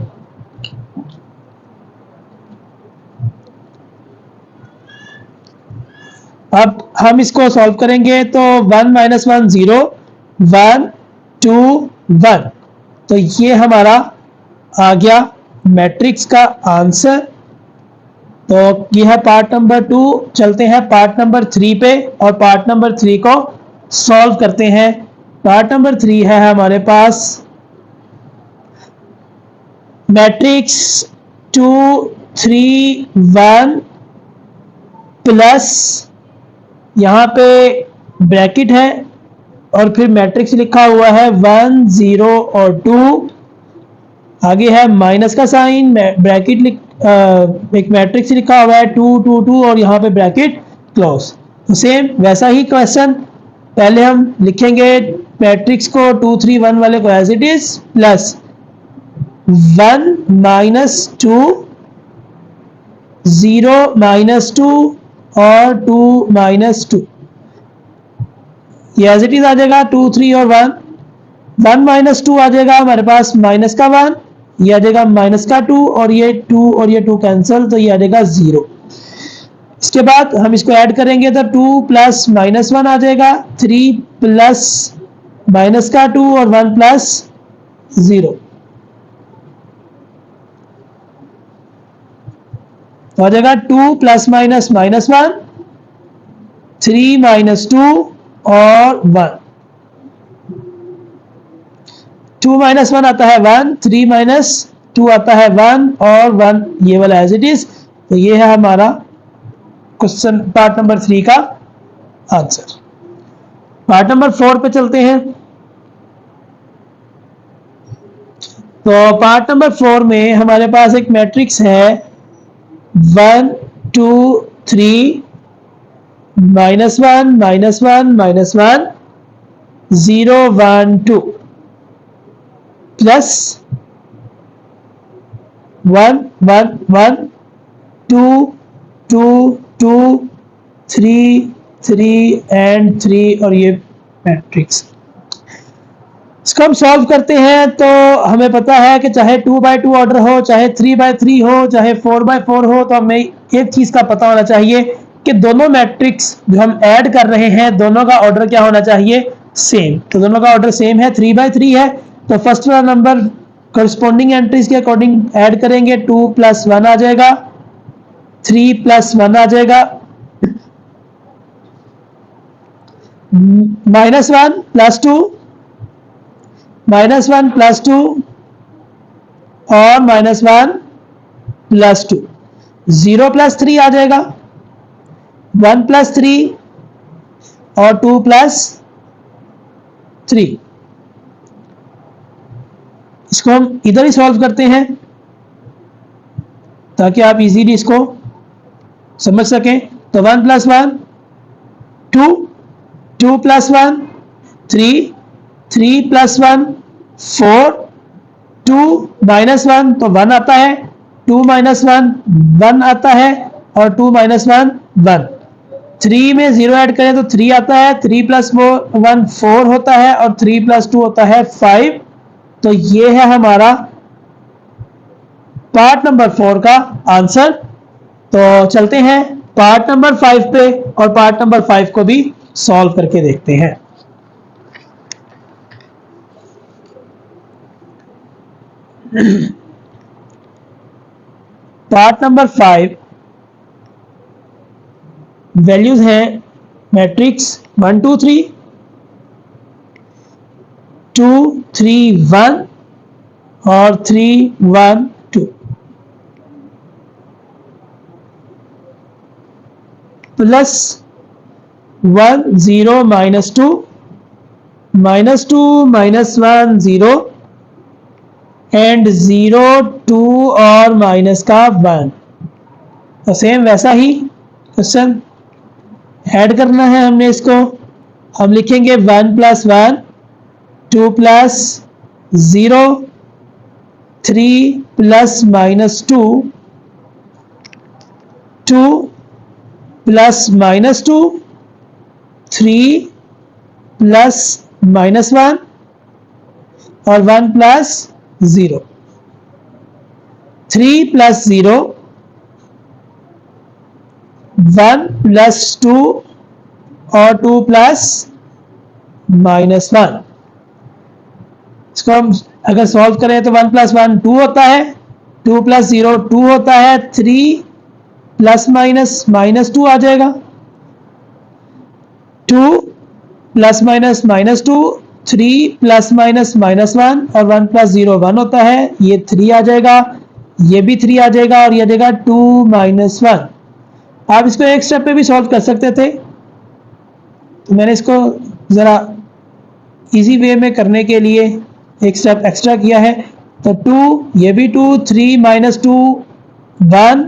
अब हम इसको सॉल्व करेंगे तो 1 - 1 0 1 2 1, तो ये हमारा आ गया मैट्रिक्स का आंसर। तो ये है पार्ट नंबर 2। चलते हैं पार्ट नंबर 3 पे और पार्ट नंबर 3 को सॉल्व करते हैं। पार्ट नंबर 3 है हमारे पास मैट्रिक्स 2 3 1 प्लस यहां पे ब्रैकेट है और फिर मैट्रिक्स लिखा हुआ है 1 0 और 2, आगे है माइनस का साइन, ब्रैकेट एक मैट्रिक्स लिखा हुआ है 2 2 2 और यहाँ पे ब्रैकेट क्लोज। तो सेम वैसा ही क्वेश्चन, पहले हम लिखेंगे मैट्रिक्स को 2 3 1 वाले को एज इट इज प्लस 1 -2 0 -2 और 2 -2, ये एज इट इज आ जाएगा 2 3 और 1 -2 आ जाएगा हमारे पास माइनस का 1, ये आ जाएगा माइनस का 2 और ये 2 और ये 2 कैंसिल, तो ये आ जाएगा 0। इसके बाद हम इसको ऐड करेंगे तो 2 + -1 आ जाएगा, 3 + माइनस का 2 और 1 + 0, तो आ जाएगा 2 + -1 3 - 2 और 1, 2 - 1 आता है 1, 3 - 2 आता है 1 और 1 ये वाला एज इट इज। तो ये है हमारा क्वेश्चन पार्ट नंबर 3 का आंसर। पार्ट नंबर 4 पे चलते हैं। तो पार्ट नंबर 4 में हमारे पास एक मैट्रिक्स है 1 2 3 -1 -1 -1 0 1 2 प्लस 1 1 1 2 2 2 3 3 एंड 3 और ये मैट्रिक्स। इसको हम सॉल्व करते हैं तो हमें पता है कि चाहे 2/2 ऑर्डर हो, चाहे 3/3 हो, चाहे 4/4 हो, तो हमें एक चीज का पता होना चाहिए कि दोनों मैट्रिक्स जो हम ऐड कर रहे हैं दोनों का ऑर्डर क्या होना चाहिए, सेम। तो दोनों का ऑर्डर सेम है, 3/3 है, तो फर्स्ट वाला नंबर करस्पॉन्डिंग एंट्रीज के अकॉर्डिंग ऐड करेंगे, 2 + 1 आ जाएगा 3 प्लस 1 आ जाएगा, -1 प्लस 2, -1 प्लस 2 और -1 प्लस 2, 0 प्लस 3 आ जाएगा, 1 प्लस 3 और 2 प्लस 3। इसको हम इधर ही सॉल्व करते हैं ताकि आप इजीली इसको समझ सकें। तो 1 प्लस 1 2, 2 प्लस 1 3, 3 प्लस 1 4, 2 माइनस 1 तो 1 आता है, 2 माइनस 1 1 आता है और 2 माइनस 1 1। 3 में 0 ऐड करें तो 3 आता है, 3 प्लस 1 4 होता है और 3 प्लस 2 होता है 5। तो ये है हमारा पार्ट नंबर 4 का आंसर। तो चलते हैं पार्ट नंबर 5 पे और पार्ट नंबर 5 को भी सॉल्व करके देखते हैं। पार्ट नंबर 5 वैल्यूज हैं मैट्रिक्स 1 2 3, 2 3 1 और 3 1 2। प्लस 1 0 -2, -2 -1 0 एंड 0 2 और माइनस का 1। तो सेम वैसा ही क्वेश्चन ऐड करना है हमने इसको। हम लिखेंगे 1 plus 1, 2 plus 0, 3 plus -2, 2 plus -2, 3 plus -1 और 1 प्लस 0। 3 प्लस 0, 1 प्लस 2 और 2 प्लस -1। इसको हम अगर सॉल्व करें तो 1 प्लस 1 2 होता है, 2 प्लस 0 2 होता है, 3 प्लस -2 आ जाएगा, 2 प्लस -2, 3 प्लस -1 और 1 प्लस 0 1 होता है, ये 3 आ जाएगा, ये भी 3 आ जाएगा और ये आ जाएगा 2 -1। आप इसको एक स्टेप पे भी सॉल्व कर सकते थे, तो मैंने इसको ज़रा इजी वे में करने के लिए एक स्टेप एक्स्ट्रा किया है। तो 2, ये भी 2, 3 -2 1,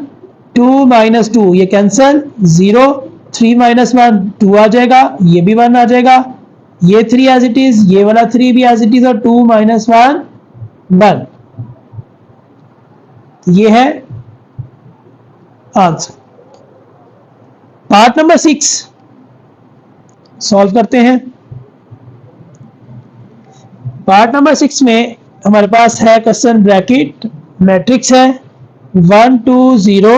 2 -2 ये कैंसल, 0, 3 -1 2 आ जाएगा, ये भी 1 आ जाएगा, ये 3 एज इट इज, ये वाला 3 भी एज इट इज और 2 -1 1। ये है आंसर। पार्ट नंबर 6 सॉल्व करते हैं। पार्ट नंबर 6 में हमारे पास है क्वेश्चन ब्रैकेट मैट्रिक्स है 1 2 0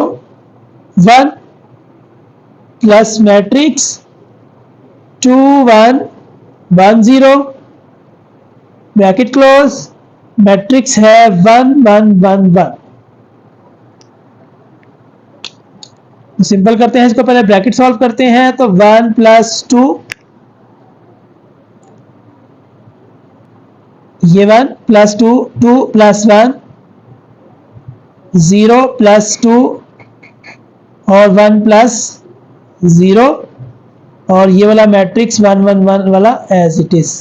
1 plus matrix 2 1 1 0 bracket close, matrix है 1 1 1 1। सिंपल करते हैं इसको, पहले ब्रैकेट सॉल्व करते हैं। तो 1 प्लस 2, ये 1 प्लस 2, 2 प्लस 1, 0 प्लस 2 और 1 प्लस 0 और ये वाला मैट्रिक्स 1 1 1 वाला एज इट इज।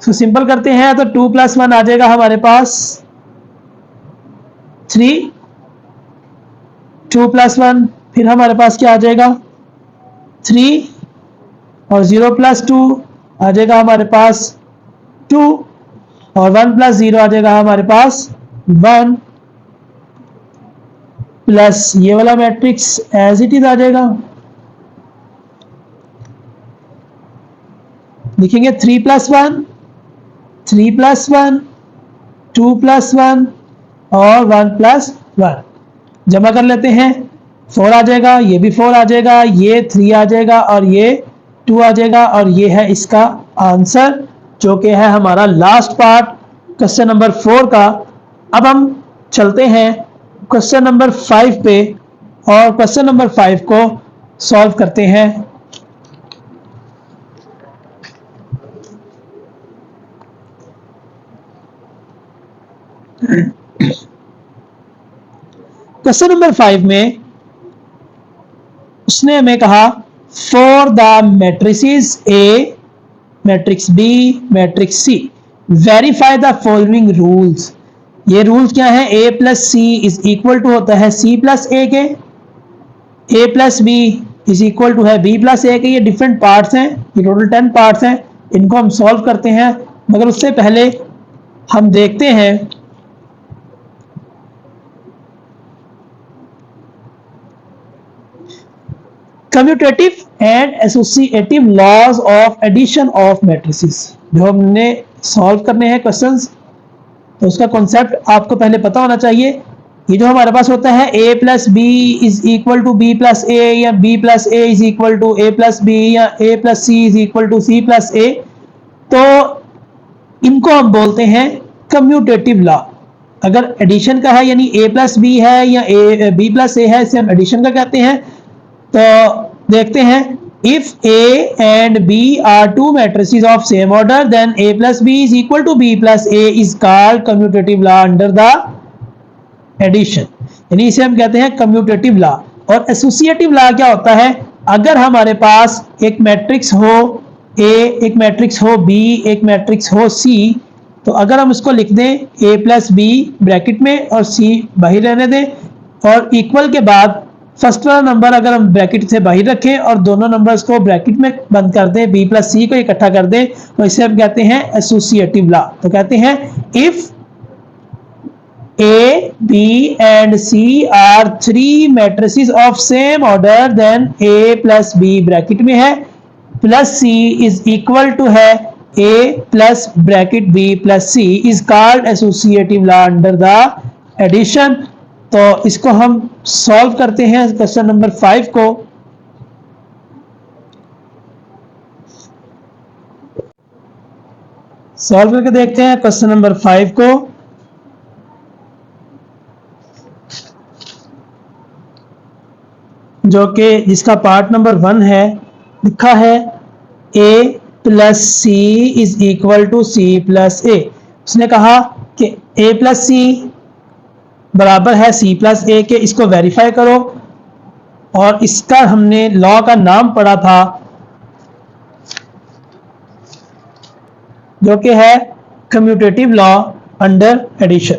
तो सिंपल करते हैं तो 2 प्लस 1 आ जाएगा हमारे पास 3, 2 प्लस 1 फिर हमारे पास क्या आ जाएगा 3 और 0 प्लस 2 आ जाएगा हमारे पास 2 और 1 प्लस 0 आ जाएगा हमारे पास 1 प्लस ये वाला मैट्रिक्स एज इट इज आ जाएगा। लिखेंगे 3 प्लस 1, 3 प्लस 1, 2 प्लस 1 और 1 प्लस 1। जमा कर लेते हैं, 4 आ जाएगा, ये भी 4 आ जाएगा, ये 3 आ जाएगा और ये 2 आ जाएगा और ये है इसका आंसर, जो कि है हमारा लास्ट पार्ट क्वेश्चन नंबर 4 का। अब हम चलते हैं क्वेश्चन नंबर 5 पे और क्वेश्चन नंबर 5 को सॉल्व करते हैं। क्वेश्चन नंबर 5 में उसने हमें कहा for the matrices A, matrix B, matrix C verify the following rules. ये रूल्स क्या है? A plus C is equal to होता है सी प्लस ए के, A plus B is equal to है बी प्लस ए के। ये different parts हैं, ये टोटल 10 पार्ट्स हैं, इनको हम सॉल्व करते हैं। मगर उससे पहले हम देखते हैं commutative and associative laws of addition of matrices. जो हमने सॉल्व करने हैं क्वेश्चंस, तो उसका कॉन्सेप्ट आपको पहले पता होना चाहिए। ये जो हमारे पास होता है a plus B is equal to B plus A, या b plus A is equal to a plus B, या a plus C is equal to C plus A, तो इनको हम बोलते हैं कम्यूटेटिव लॉ। अगर एडिशन का है यानी a प्लस बी है या b प्लस ए है, इसे हम एडिशन का कहते हैं। तो देखते हैं, if a and b are two matrices of same order then a plus b is equal to b plus a is called commutative law under the addition। यानी इसे हम कहते हैं कम्यूटेटिव लॉ। और एसोसिएटिव लॉ क्या होता है? अगर हमारे पास एक मैट्रिक्स हो a, एक मैट्रिक्स हो b, एक मैट्रिक्स हो c, तो अगर हम उसको लिख दें a प्लस बी ब्रैकेट में और c बाहर रहने दें, और इक्वल के बाद फर्स्ट वाला नंबर अगर हम ब्रैकेट से बाहर रखें और दोनों नंबर्स को ब्रैकेट में बंद कर दें, b प्लस सी को इकट्ठा कर दें, तो इसे हम कहते हैं एसोसिएटिव लॉ। तो कहते हैं if A, B and C are three matrices of same order then A plus B bracket में है plus C is equal to है A plus bracket B plus C is called associative law under the addition। तो इसको हम solve करते हैं question number 5 को। Solve करके देखते हैं क्वेश्चन नंबर 5 को। जो कि जिसका पार्ट नंबर 1 है, लिखा है a plus C is equal to C plus A. उसने कहा कि a प्लस सी बराबर है c प्लस ए के, इसको वेरीफाई करो। और इसका हमने लॉ का नाम पढ़ा था जो कि है कम्यूटेटिव लॉ अंडर एडिशन।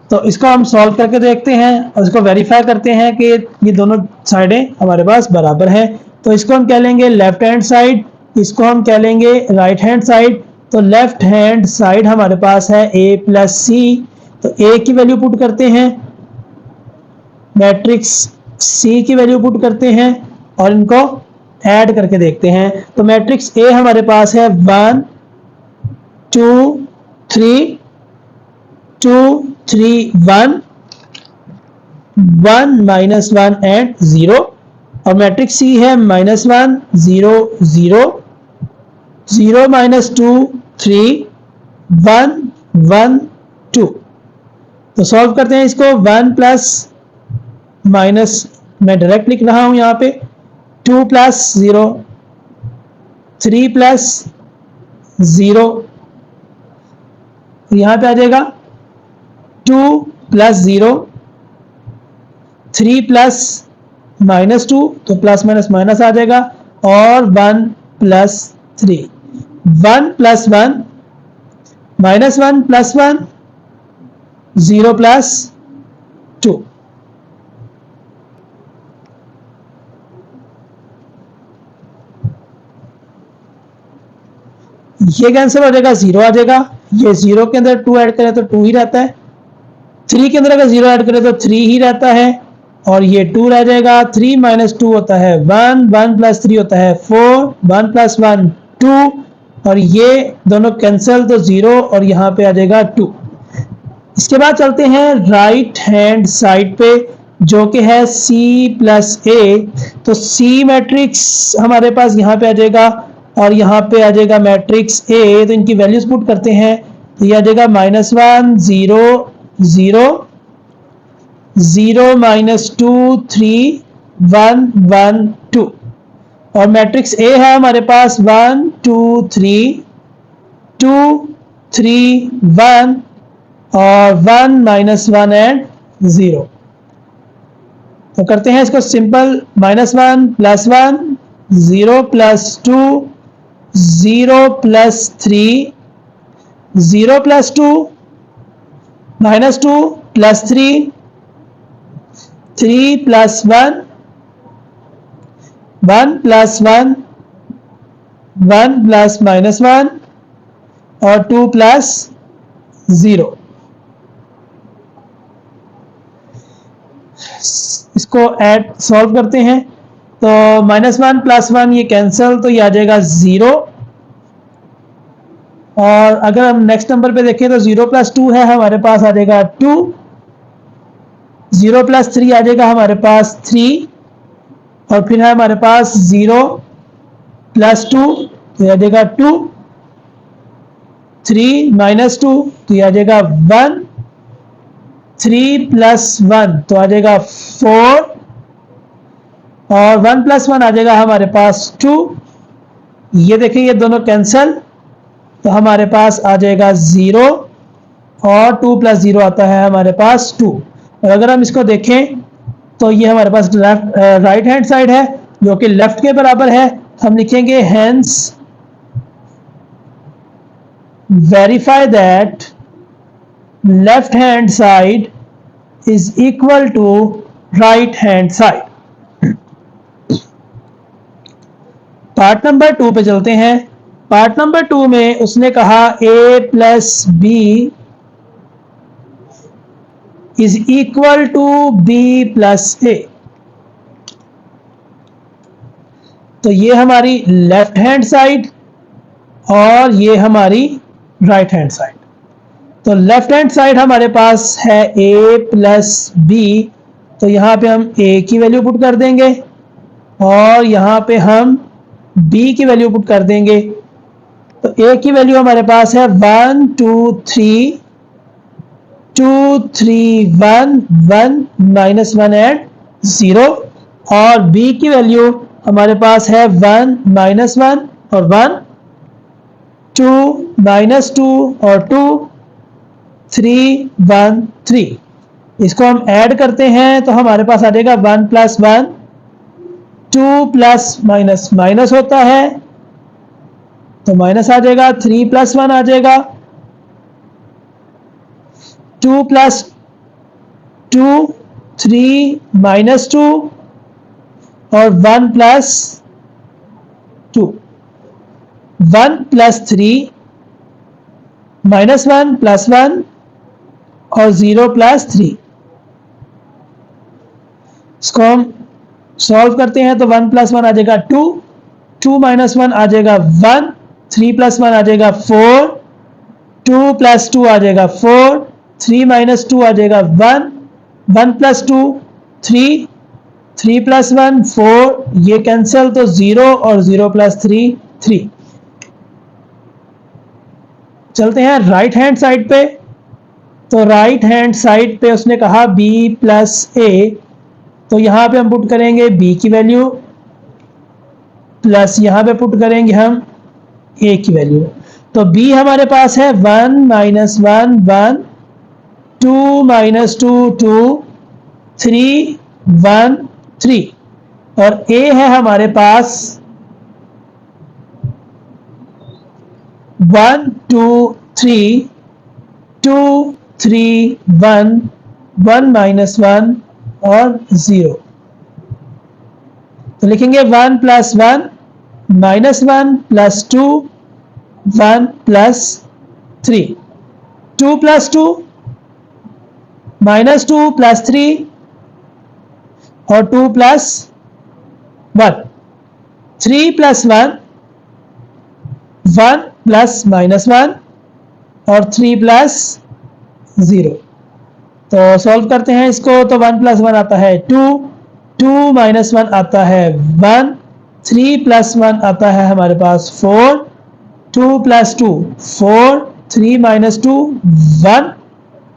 तो इसको हम सॉल्व करके देखते हैं और इसको वेरीफाई करते हैं कि ये दोनों साइडें हमारे पास बराबर हैं। तो इसको हम कह लेंगे लेफ्ट हैंड साइड, इसको हम कह लेंगे राइट हैंड साइड। तो लेफ्ट हैंड साइड हमारे पास है a प्लस सी, तो a की वैल्यू पुट करते हैं, मैट्रिक्स c की वैल्यू पुट करते हैं और इनको ऐड करके देखते हैं। तो मैट्रिक्स a हमारे पास है 1 2 3 2 3 1 1 माइनस 1 एंड 0। और मैट्रिक्स C है -1 0 0 0 माइनस 2 3 1 1 2। तो सॉल्व करते हैं इसको। 1 प्लस माइनस मैं डायरेक्ट लिख रहा हूं यहां पे, 2 प्लस 0 3 प्लस 0, यहां पे आ जाएगा 2 प्लस 0 3 प्लस माइनस 2, तो प्लस माइनस माइनस आ जाएगा, और 1 plus 3 1 plus 1 minus 1 plus 1 0 plus 2। ये कैंसिल हो जाएगा, 0 आ जाएगा। ये 0 के अंदर 2 ऐड करें तो 2 ही रहता है, 3 के अंदर अगर 0 ऐड करें तो 3 ही रहता है, और ये 2 रह जाएगा। 3 माइनस 2 होता है 1, 1 प्लस 3 होता है 4, 1 प्लस 1 2, और ये दोनों कैंसिल तो 0 और यहाँ पे आ जाएगा 2। इसके बाद चलते हैं राइट हैंड साइड पे जो कि है C प्लस ए। तो C मैट्रिक्स हमारे पास यहाँ पे आ जाएगा और यहाँ पे आ जाएगा मैट्रिक्स A। तो इनकी वैल्यूज पुट करते हैं, तो ये आ जाएगा -1 0 0 0 माइनस 2 3 1 1 2। और मैट्रिक्स ए है हमारे पास 1 2 3 2 3 1 और 1 माइनस 1 एंड 0। तो करते हैं इसको सिंपल, -1 +1 0 + 2 0 + 3 0 + 2 -2 + 3 3 + 1 1 + 1 1 + -1 और 2 + 0। इसको ऐड सॉल्व करते हैं तो -1 + 1 ये कैंसिल, तो ये आ जाएगा 0। और अगर हम नेक्स्ट नंबर पे देखें तो 0 + 2 है हमारे पास, आ जाएगा 2। 0 + 3 आ जाएगा हमारे पास 3। और फिर है हमारे पास 0 + 2 तो ये आ जाएगा 2। 3 - 2 तो ये आ जाएगा 1। 3 + 1 तो आ जाएगा 4। और 1 + 1 आ जाएगा हमारे पास 2। ये देखिए ये दोनों कैंसल, तो हमारे पास आ जाएगा 0 और 2 + 0 आता है हमारे पास 2। और अगर हम इसको देखें तो ये हमारे पास राइट हैंड साइड है जो कि लेफ्ट के बराबर है। हम लिखेंगे hence verify that left hand side is equal to right hand side. Part number 2 पे चलते हैं। पार्ट नंबर 2 में उसने कहा a + b is equal to b + a। तो ये हमारी लेफ्ट हैंड साइड और ये हमारी राइट हैंड साइड। तो लेफ्ट हैंड साइड हमारे पास है a + b, तो यहां पे हम a की वैल्यू पुट कर देंगे और यहां पे हम b की वैल्यू पुट कर देंगे। तो a की वैल्यू हमारे पास है 1 2 3 2 3 1 1 -1 एंड 0। और b की वैल्यू हमारे पास है 1 -1 और 1 2 -2 और 2 3 1 3। इसको हम ऐड करते हैं तो हमारे पास आ जाएगा 1 + 1 2 + माइनस होता है तो माइनस आ जाएगा, 3 + 1 आ जाएगा, 2 + 2 3 -2 और 1 + 2 1 + 3 -1 + 1 और 0 + 3। इसको हम सॉल्व करते हैं तो 1 + 1 आ जाएगा 2 2 - 1 आ जाएगा 1 3 + 1 आ जाएगा 4 2 + 2 आ जाएगा 4 3 - 2 आ जाएगा 1 1 + 2 3 3 + 1 4, ये कैंसिल तो 0 और 0 + 3 3। चलते हैं राइट हैंड साइड पे। तो राइट हैंड साइड पे उसने कहा b + a, तो यहां पे हम पुट करेंगे b की वैल्यू प्लस यहां पे पुट करेंगे हम a की वैल्यू। तो b हमारे पास है 1 - 1 1 2 - 2 2 3 1 3 और a है हमारे पास 1 2 3 2 3 1 1 -1 और 0। तो लिखेंगे 1 + 1 -1 + 2 1 + 3 2 + 2 -2 + 3 और 2 + 1 3 + 1 1 + -1 और 3 + 0। तो सॉल्व करते हैं इसको तो 1 + 1 आता है 2 2 - 1 आता है 1 3 + 1 आता है हमारे पास 4 2 + 2 4 3 - 2 1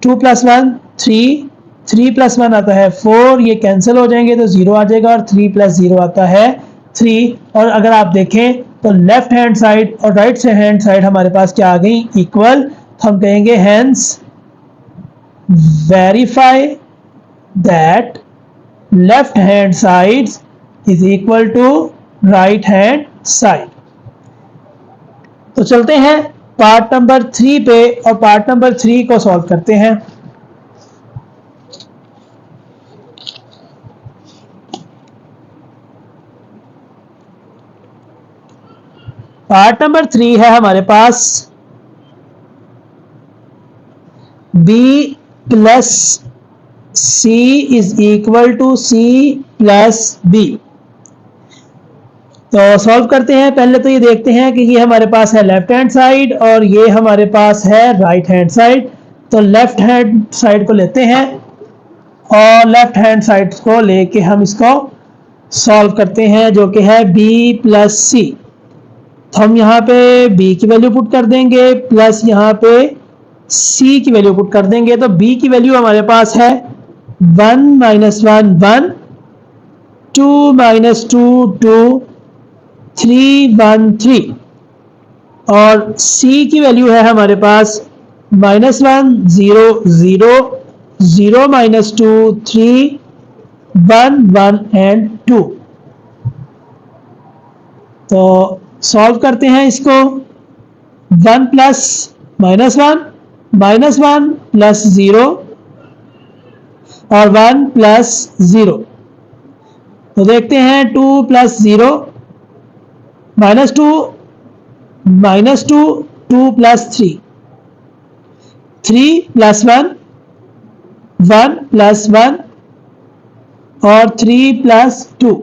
2 + 1 3 3 + 1 आता है 4, ये कैंसिल हो जाएंगे तो 0 आ जाएगा, और 3 + 0 आता है 3। और अगर आप देखें तो लेफ्ट हैंड साइड और राइट हैंड साइड हमारे पास क्या आ गई, इक्वल। तो हम कहेंगे hence verify that left hand side is equal to right hand side. तो चलते हैं पार्ट नंबर 3 पे, और पार्ट नंबर 3 को सॉल्व करते हैं। पार्ट नंबर 3 है हमारे पास b plus c is equal to c plus b। तो सॉल्व करते हैं। पहले तो ये देखते हैं कि ये हमारे पास है लेफ्ट हैंड साइड और ये हमारे पास है राइट हैंड साइड। तो लेफ्ट हैंड साइड को लेते हैं और लेफ्ट हैंड साइड को लेके हम इसको सॉल्व करते हैं, जो कि है b प्लस सी। तो हम यहाँ पे b की वैल्यू पुट कर देंगे प्लस यहाँ पे c की वैल्यू पुट कर देंगे। तो b की वैल्यू हमारे पास है 1 - 1 1, 2 - 2 2, 3 1 3, और c की वैल्यू है हमारे पास -1 0 0, 0 - 2 3, 1 1 एंड 2। तो सॉल्व करते हैं इसको। 1 प्लस -1 -1 प्लस 0 और 1 प्लस 0। तो देखते हैं 2 प्लस 0 -2 -2, 2 प्लस 3, 3 प्लस 1 1 प्लस 1 और 3 प्लस 2।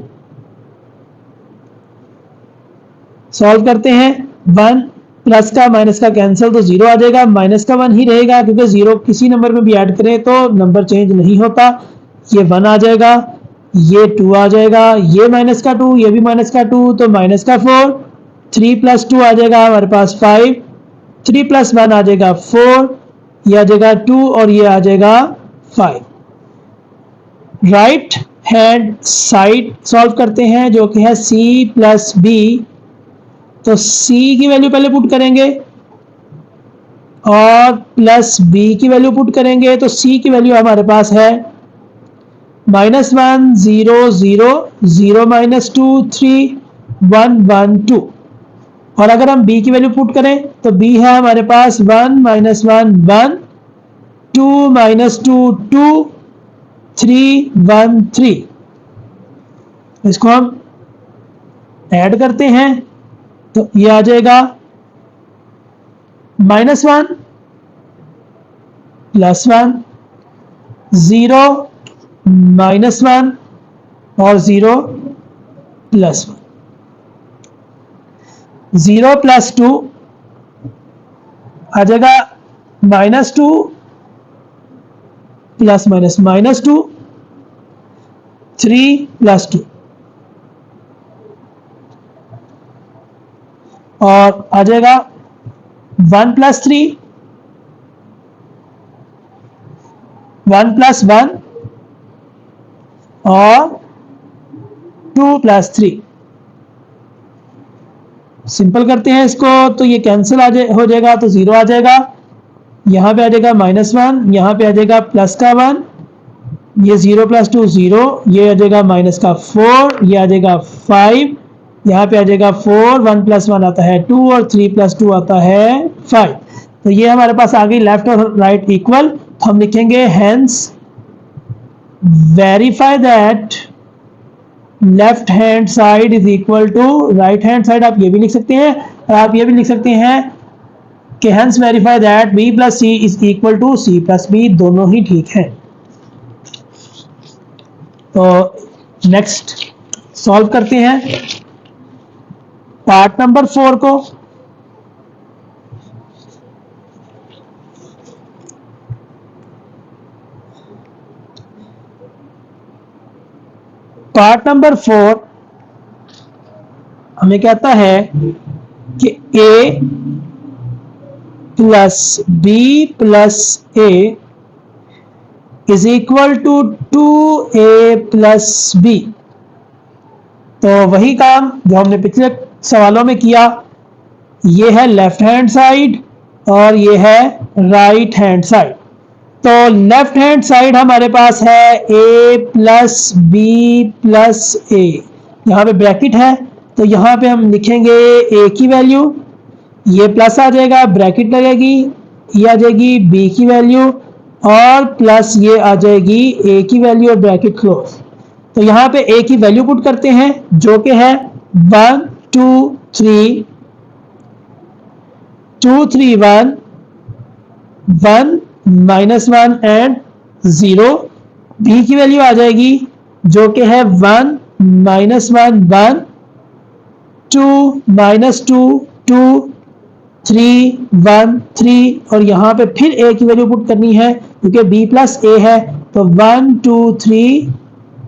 सॉल्व करते हैं। 1 प्लस का माइनस का कैंसिल तो 0 आ जाएगा, माइनस का 1 ही रहेगा क्योंकि 0 किसी नंबर में भी ऐड करें तो नंबर चेंज नहीं होता। ये 1 आ जाएगा, ये 2 आ जाएगा, ये माइनस का 2, ये भी माइनस का 2, तो माइनस का 4, 3 प्लस 2 आ जाएगा हमारे पास 5, 3 प्लस 1 आ जाएगा 4, ये आ जाएगा 2 और ये आ जाएगा 5। राइट हैंड साइड सॉल्व करते हैं, जो कि है c प्लस b। तो c की वैल्यू पहले पुट करेंगे और प्लस b की वैल्यू पुट करेंगे। तो c की वैल्यू हमारे पास है -1 0 0, 0 - 2 3, 1 1 2। और अगर हम b की वैल्यू पुट करें तो b है हमारे पास 1 - 1 1, 2 - 2 2, 3 1 3। इसको हम ऐड करते हैं तो ये आ जाएगा -1 प्लस 1, 0 -1 और 0 प्लस 1, 0 प्लस 2 आ जाएगा -2 प्लस -2, 3 प्लस 2 और आ जाएगा 1 प्लस 3, 1 प्लस 1 और 2 प्लस 3। सिंपल करते हैं इसको तो ये कैंसिल हो जाएगा, तो 0 आ जाएगा, यहां पे आ जाएगा -1, यहां पे आ जाएगा प्लस का 1, ये 0 प्लस 2 0, ये आ जाएगा माइनस का 4, ये आ जाएगा 5, यहाँ पे आ जाएगा 4, 1 प्लस 1 आता है 2 और 3 प्लस 2 आता है 5। तो ये हमारे पास आ गई लेफ्ट और राइट इक्वल। हम लिखेंगे hence verify that left hand side is equal to right hand side. आप ये भी लिख सकते हैं और आप ये भी लिख सकते हैं कि hence verify that b plus C is equal to C plus B, दोनों ही ठीक है। तो नेक्स्ट सॉल्व करते हैं पार्ट नंबर 4 को। पार्ट नंबर 4 हमें कहता है कि a plus b plus a is equal to 2a plus B. तो वही काम जो हमने पिछले सवालों में किया, ये है लेफ्ट हैंड साइड और ये है राइट हैंड साइड। तो लेफ्ट हैंड साइड हमारे पास है a प्लस बी प्लस ए, यहाँ पे ब्रैकेट है तो यहाँ पे हम लिखेंगे a की वैल्यू, ये प्लस आ जाएगा, ब्रैकेट लगेगी, ये आ जाएगी b की वैल्यू और प्लस ये आ जाएगी a की वैल्यू और ब्रैकेट क्लोज। तो यहाँ पे a की वैल्यू पुट करते हैं जो कि है 1 2 3 2 3 1 1 -1 एंड 0। b की वैल्यू आ जाएगी जो कि है 1 -1 1 2 -2 2 3 1 3 और यहाँ पे फिर a की वैल्यू पुट करनी है क्योंकि b प्लस a है। तो 1 2 3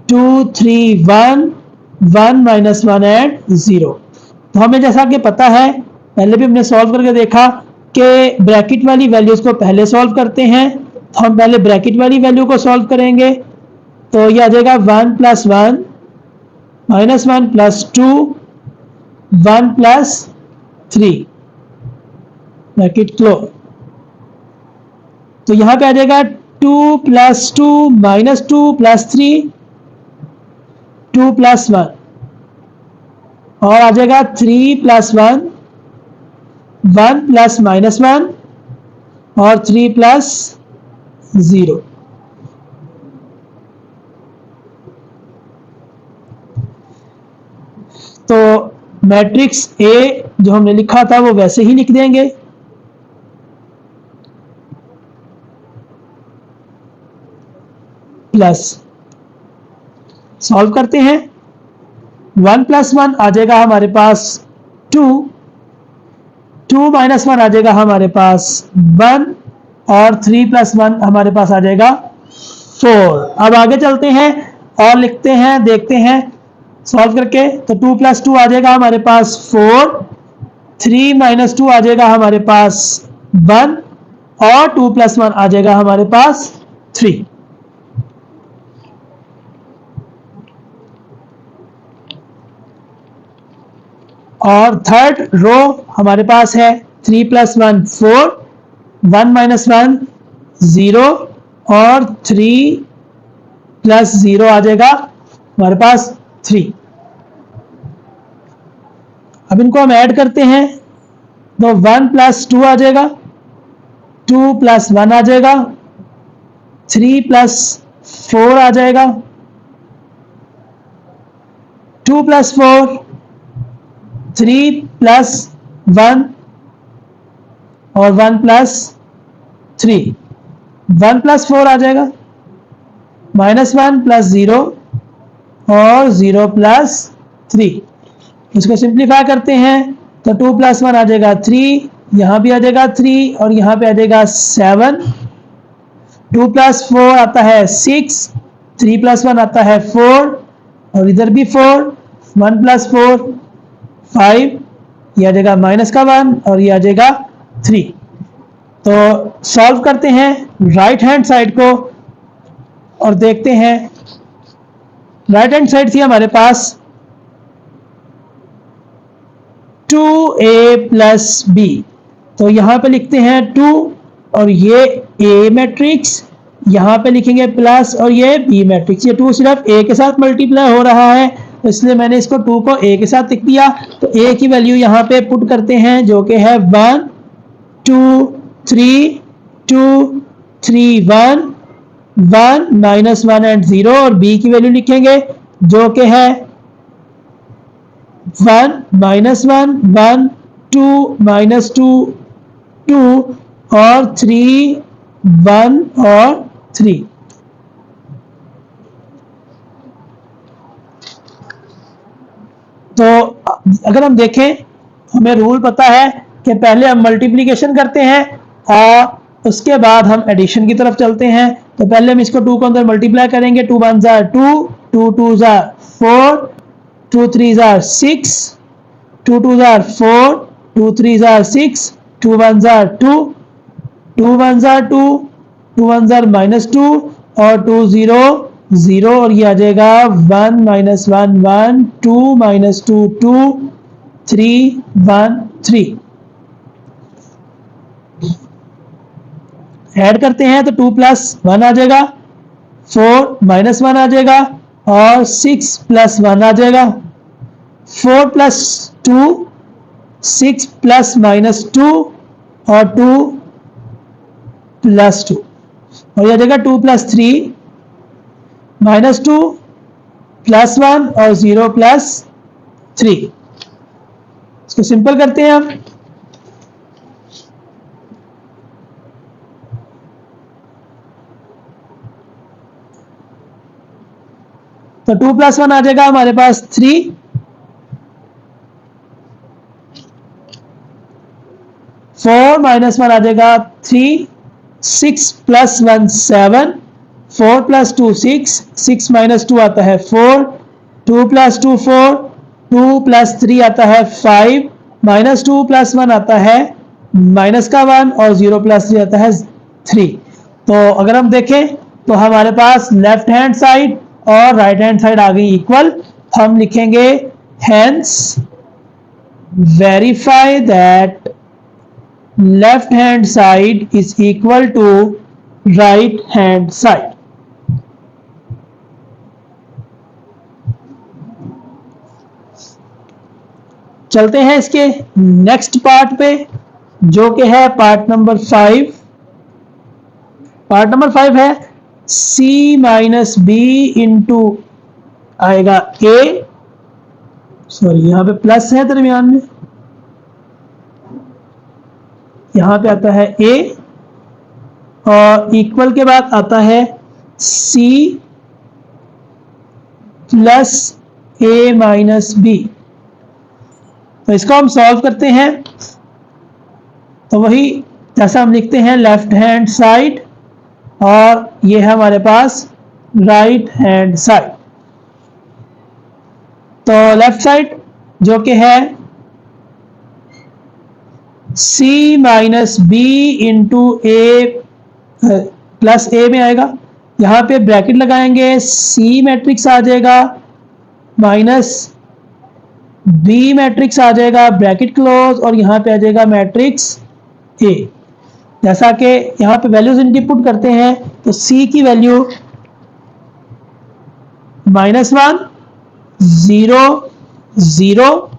2 3 1 1 -1 एंड 0। तो हमें जैसा कि पता है, पहले भी हमने सॉल्व करके देखा कि ब्रैकेट वाली वैल्यूज को पहले सॉल्व करते हैं। तो हम पहले ब्रैकेट वाली वैल्यू को सॉल्व करेंगे तो यह आ जाएगा 1 + 1 -1 + 2 1 + 3 ब्रैकेट क्लोज। तो यहां पे आ जाएगा 2 + 2 -2 + 3 2 + 1 और आ जाएगा 3 + 1 1 + -1 और 3 + 0। तो मैट्रिक्स A जो हमने लिखा था वो वैसे ही लिख देंगे। प्लस सॉल्व करते हैं, 1 + 1 आ जाएगा हमारे पास 2 2 - 1 आ जाएगा हमारे पास 1 और 3 + 1 हमारे पास आ जाएगा 4। अब आगे चलते हैं और लिखते हैं, देखते हैं सॉल्व करके। तो 2 + 2 आ जाएगा हमारे पास 4, 3 - 2 आ जाएगा हमारे पास 1 और 2 + 1 आ जाएगा हमारे पास 3। और थर्ड रो हमारे पास है 3 + 1 4 1 - 1 0 और 3 + 0 आ जाएगा हमारे पास 3। अब इनको हम ऐड करते हैं तो 1 + 2 आ जाएगा, 2 + 1 आ जाएगा, 3 + 4 आ जाएगा, 2 + 4 3 + 1 और 1 + 3 1 + 4 आ जाएगा, -1 + 0 और 0 + 3। इसको सिंप्लीफाई करते हैं तो 2 + 1 आ जाएगा 3, यहां भी आ जाएगा 3 और यहां पे आ जाएगा 7। 2 + 4 आता है 6, 3 + 1 आता है 4 और इधर भी 4, 1 + 4 5, ये आ जाएगा -1 और ये आ जाएगा 3। तो सॉल्व करते हैं राइट हैंड साइड को और देखते हैं। राइट हैंड साइड थी हमारे पास 2a + b, तो यहां पे लिखते हैं 2 और ये a मैट्रिक्स, यहां पे लिखेंगे प्लस और ये b मैट्रिक्स। ये 2 सिर्फ a के साथ मल्टीप्लाई हो रहा है इसलिए मैंने इसको 2 को a के साथ लिख दिया। तो a की वैल्यू यहां पे पुट करते हैं जो कि है 1 2 3 2 3 1 1 -1 एंड 0 और b की वैल्यू लिखेंगे जो कि है 1 -1 1 2 -2 2 और 3 1 और 3। तो अगर हम देखें, हमें रूल पता है कि पहले हम मल्टीप्लिकेशन करते हैं और उसके बाद हम एडिशन की तरफ चलते हैं। तो पहले हम इसको 2 को अंदर मल्टीप्लाई करेंगे, 2 1 2 2 2 4 2 3 6 2 2 4 2 3 6 2 1 2 2 1 2 2 1 -2 और 2 0 0 और ये आ जाएगा 1 माइनस 1 1 2 माइनस 2 2 3 1 3। ऐड करते हैं तो 2 प्लस 1 आ जाएगा, 4 माइनस 1 आ जाएगा और 6 प्लस 1 आ जाएगा। 4 प्लस 2 6 प्लस माइनस 2 और 2 प्लस 2 और यह आ जाएगा 2 प्लस 3 माइनस 2 प्लस 1 और 0 प्लस 3। इसको सिंपल करते हैं हम। तो 2 प्लस 1 आ जाएगा हमारे पास 3, 4 माइनस 1 आ जाएगा 3, 6 प्लस 1 7, 4 प्लस 2 6, 6 माइनस 2 आता है 4, 2 प्लस 2 4, 2 प्लस 3 आता है 5, माइनस 2 प्लस 1 आता है माइनस का 1 और 0 प्लस 3 आता है 3। तो अगर हम देखें तो हमारे पास लेफ्ट हैंड साइड और राइट हैंड साइड आ गई इक्वल। हम लिखेंगे hence verify that left hand side is equal to right hand side। चलते हैं इसके नेक्स्ट पार्ट पे जो कि है पार्ट नंबर 5। पार्ट नंबर 5 है c माइनस बी इंटू आएगा a, सॉरी यहां पे प्लस है दरमियान में, यहां पे आता है a और इक्वल के बाद आता है c plus a minus B. तो इसको हम सॉल्व करते हैं तो वही जैसा हम लिखते हैं लेफ्ट हैंड साइड और ये है हमारे पास राइट हैंड साइड। तो लेफ्ट साइड जो कि है c माइनस बी इंटू ए प्लस ए में आएगा, यहां पे ब्रैकेट लगाएंगे, c मैट्रिक्स आ जाएगा माइनस बी मैट्रिक्स आ जाएगा ब्रैकेट क्लोज और यहां पे आ जाएगा मैट्रिक्स ए। जैसा कि यहां पे वैल्यूज इनपुट करते हैं तो c की वैल्यू -1 0 0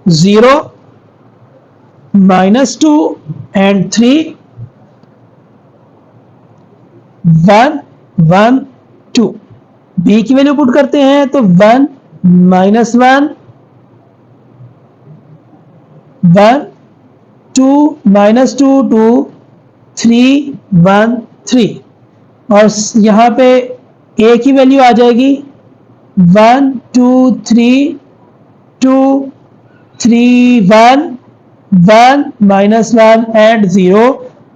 0 -2 and 3 1 1 2। b की वैल्यू पुट करते हैं तो 1 -1 1 2 -2 2 3 1 3 और यहां पे a की वैल्यू आ जाएगी 1 2 3 2 3 1 1 -1 एंड 0।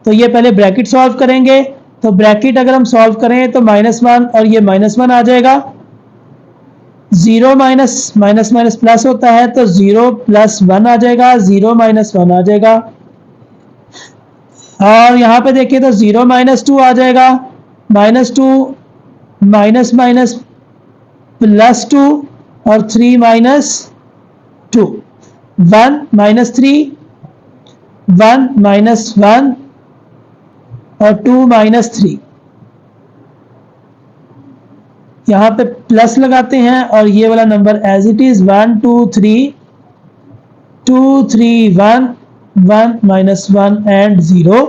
तो ये पहले ब्रैकेट सॉल्व करेंगे तो ब्रैकेट अगर हम सॉल्व करें तो -1 और ये -1 आ जाएगा, 0 माइनस माइनस माइनस प्लस होता है तो 0 प्लस 1 आ जाएगा, 0 -1 आ जाएगा और यहां पे देखिए तो 0 -2 आ जाएगा, -2 माइनस माइनस प्लस 2 और 3 -2 1 -3 1 -1 और 2 -3। यहां पे प्लस लगाते हैं और ये वाला number as it is 1 2 3 2 3 1 1 -1 and 0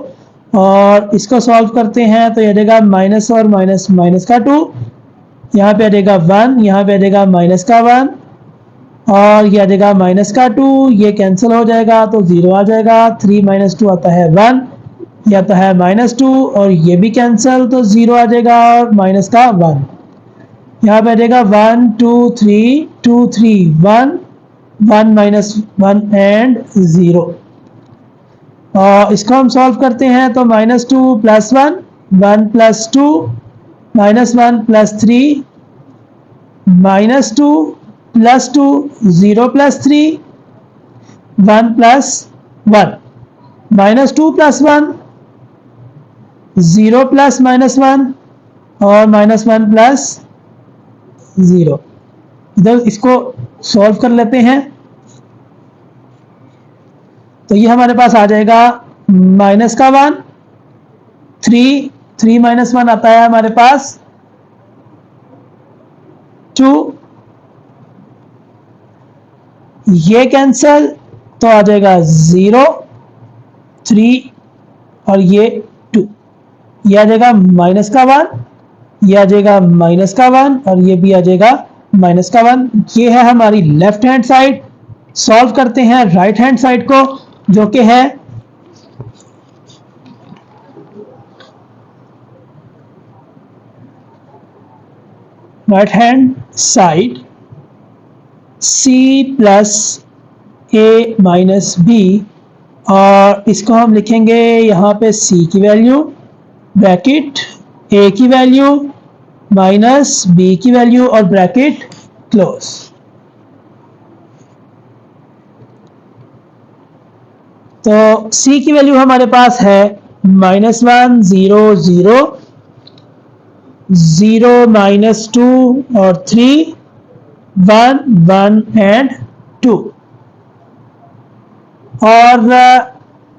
और इसको सॉल्व करते हैं तो ये आ जाएगा माइनस और माइनस माइनस का 2, यहाँ पे आ जाएगा 1, यहाँ पे आ जाएगा माइनस का 1 और ये आ जाएगा माइनस का 2, ये कैंसिल हो जाएगा तो 0 आ जाएगा, 3 -2 आता है 1, ये आता है -2 और ये भी कैंसिल तो 0 आ जाएगा और माइनस का 1, यहाँ पे आ जाएगा 1 2 3 2 3 1 1 -1 एंड 0 और इसको हम सॉल्व करते हैं तो -2 + 1 1 + 2 -1 + 3 -2 + 2 0 + 3 1 प्लस 1, -2 प्लस 1, 0 प्लस -1 और -1 प्लस 0। इधर इसको सॉल्व कर लेते हैं। तो ये हमारे पास आ जाएगा -1, 3 -1 आता है हमारे पास 2, ये कैंसल तो आ जाएगा 0, 3 और ये 2, ये आ जाएगा -1, ये आ जाएगा -1 और ये भी आ जाएगा -1। ये है हमारी लेफ्ट हैंड साइड। सॉल्व करते हैं राइट हैंड साइड को, जो कि है right hand side c plus a minus b, और इसको हम लिखेंगे यहाँ पे c की वैल्यू, ब्रैकेट a की वैल्यू माइनस b की वैल्यू और ब्रैकेट क्लोज। तो c की वैल्यू हमारे पास है -1, 0, 0, 0, -2 और 3, 1, 1 एंड 2, और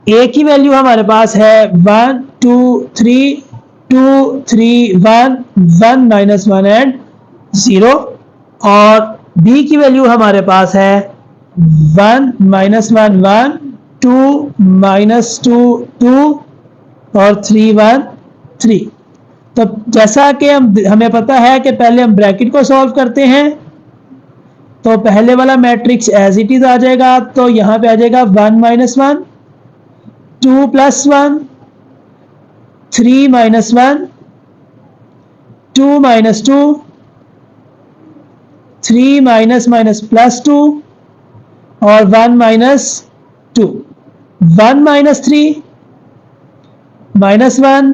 a की वैल्यू हमारे पास है 1, 2, 3, 2, 3, 1, 1 -1 एंड 0, और b की वैल्यू हमारे पास है 1, -1, 1, 2, -2, 2 और 3, 1, 3। तो जैसा कि हमें पता है कि पहले हम ब्रैकेट को सॉल्व करते हैं, तो पहले वाला मैट्रिक्स एज इट इज आ जाएगा। तो यहां पे आ जाएगा 1 -1, 2 + 1, 3 -1, 2 -2, 3 +2 और 1 -2, 1 -3, -1,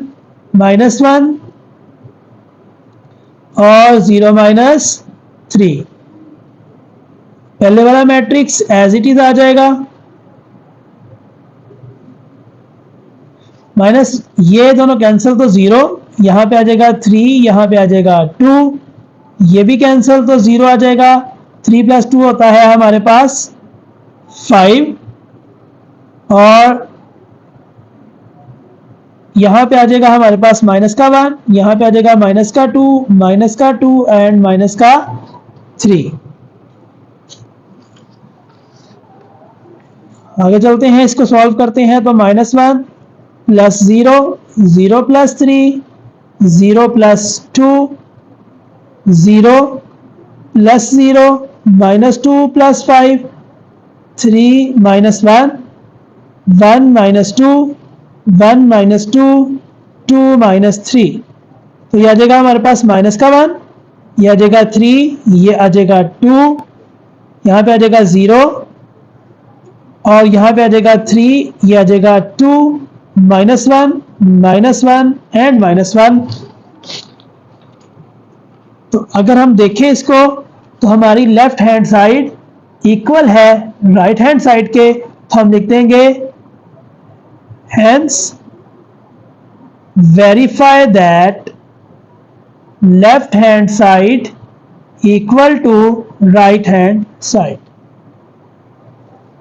-1 और 0 -3। पहले वाला मैट्रिक्स एज इट इज आ जाएगा, माइनस ये दोनों कैंसिल तो 0, यहां पे आ जाएगा 3, यहां पे आ जाएगा 2, ये भी कैंसिल तो 0 आ जाएगा, 3 + 2 होता है हमारे पास 5, और यहां पे आ जाएगा हमारे पास -1, यहां पे आ जाएगा -2 एंड -3। आगे चलते हैं, इसको सॉल्व करते हैं। तो -1 + 0, 0 + 3, 0 + 2, 0 + 0, -2 + 5, 3 - 1, 1 -2, 1 -2, 2 -3। तो यह आ जाएगा हमारे पास -1, यह आ जाएगा 3, ये आ जाएगा 2, यहाँ पे आ जाएगा 0 और यहाँ पे आ जाएगा 3, ये आ जाएगा 2, -1, -1 एंड -1। तो अगर हम देखें इसको, तो हमारी लेफ्ट हैंड साइड इक्वल है राइट हैंड साइड के, तो हम लिख देंगे hence verify that left hand side equal to right hand side।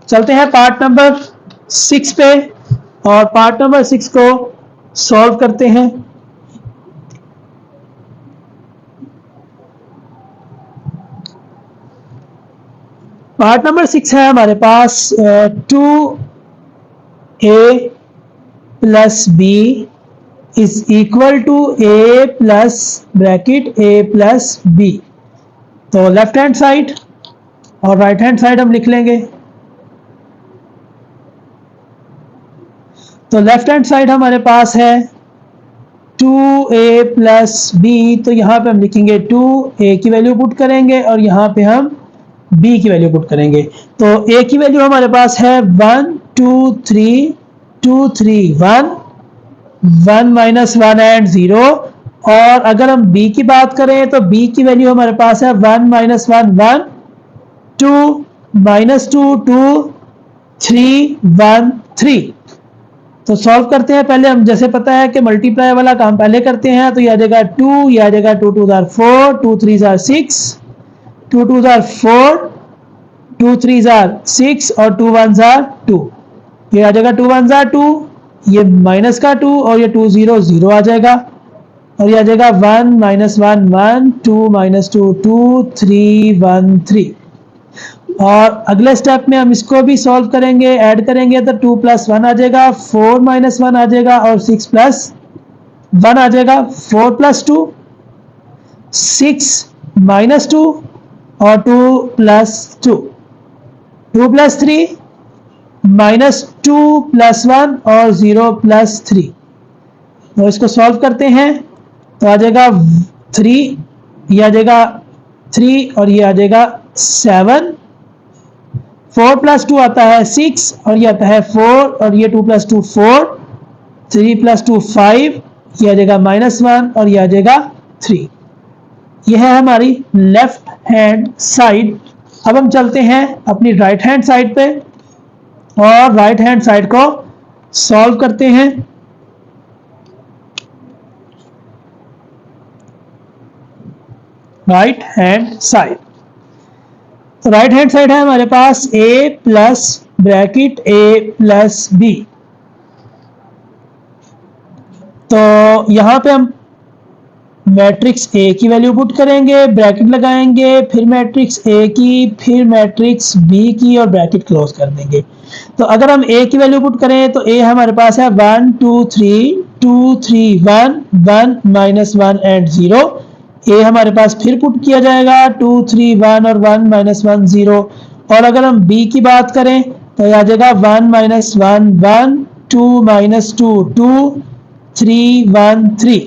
चलते हैं पार्ट नंबर 6 पे, और पार्ट नंबर 6 को सॉल्व करते हैं। पार्ट नंबर 6 है हमारे पास 2a + b is equal to a plus bracket a + b। तो लेफ्ट हैंड साइड और राइट हैंड साइड हम लिख लेंगे। तो लेफ्ट हैंड साइड हमारे पास है 2a + b, तो यहां पे हम लिखेंगे 2a की वैल्यू पुट करेंगे और यहां पे हम b की वैल्यू पुट करेंगे। तो a की वैल्यू हमारे पास है 1, 2, 3, 2, 3, 1, 1 -1 एंड 0। और अगर हम b की बात करें, तो b की वैल्यू हमारे पास है 1 -1, 1, 2 -2, 2, 3 1 3। तो सॉल्व करते हैं। पहले हम जैसे पता है कि मल्टीप्लाई वाला काम पहले करते हैं, तो ये आ जाएगा 2, ये आ जाएगा 2 2 आर 4, 2 3 आर 6, 2 2 आर 4, 2 3 आर 6 और 2 1 आर 2। ये आ जाएगा 2 1 आर 2, ये माइनस का 2 और ये 2 0 0 आ जाएगा, और ये आ जाएगा 1 -1 1, 2 -2 2, 3 1 3। और अगले स्टेप में हम इसको भी सॉल्व करेंगे, ऐड करेंगे, तो 2 + 1 आ जाएगा, 4 - 1 आ जाएगा और 6 + 1 आ जाएगा। 4 + 2 6 - 2 और 2 + 2, 2 + 3 -2 + 1 और 0 + 3। तो इसको सॉल्व करते हैं, तो आ जाएगा 3, ये आ जाएगा 3 और ये आ जाएगा 7। 4 + 2 आता है 6 और ये आता है 4 और ये 2 + 2 4, 3 + 2 5, ये आ जाएगा -1 और ये आ जाएगा 3। यह है हमारी लेफ्ट हैंड साइड। अब हम चलते हैं अपनी राइट हैंड साइड पे और राइट हैंड साइड को सॉल्व करते हैं। राइट हैंड साइड, तो राइट हैंड साइड है हमारे पास a plus bracket a plus b। तो यहां पे हम मैट्रिक्स A की वैल्यू पुट करेंगे, ब्रैकेट लगाएंगे, फिर मैट्रिक्स A की, फिर मैट्रिक्स B की और ब्रैकेट क्लोज कर देंगे। तो अगर हम A की वैल्यू पुट करें तो A हमारे पास है 1 2 3 2 3 1 1 -1 एंड 0। A हमारे पास फिर पुट किया जाएगा 2 3 1 और 1 -1 0। और अगर हम B की बात करें तो आ जाएगा 1 -1 1 2 -2 2 3 1 3।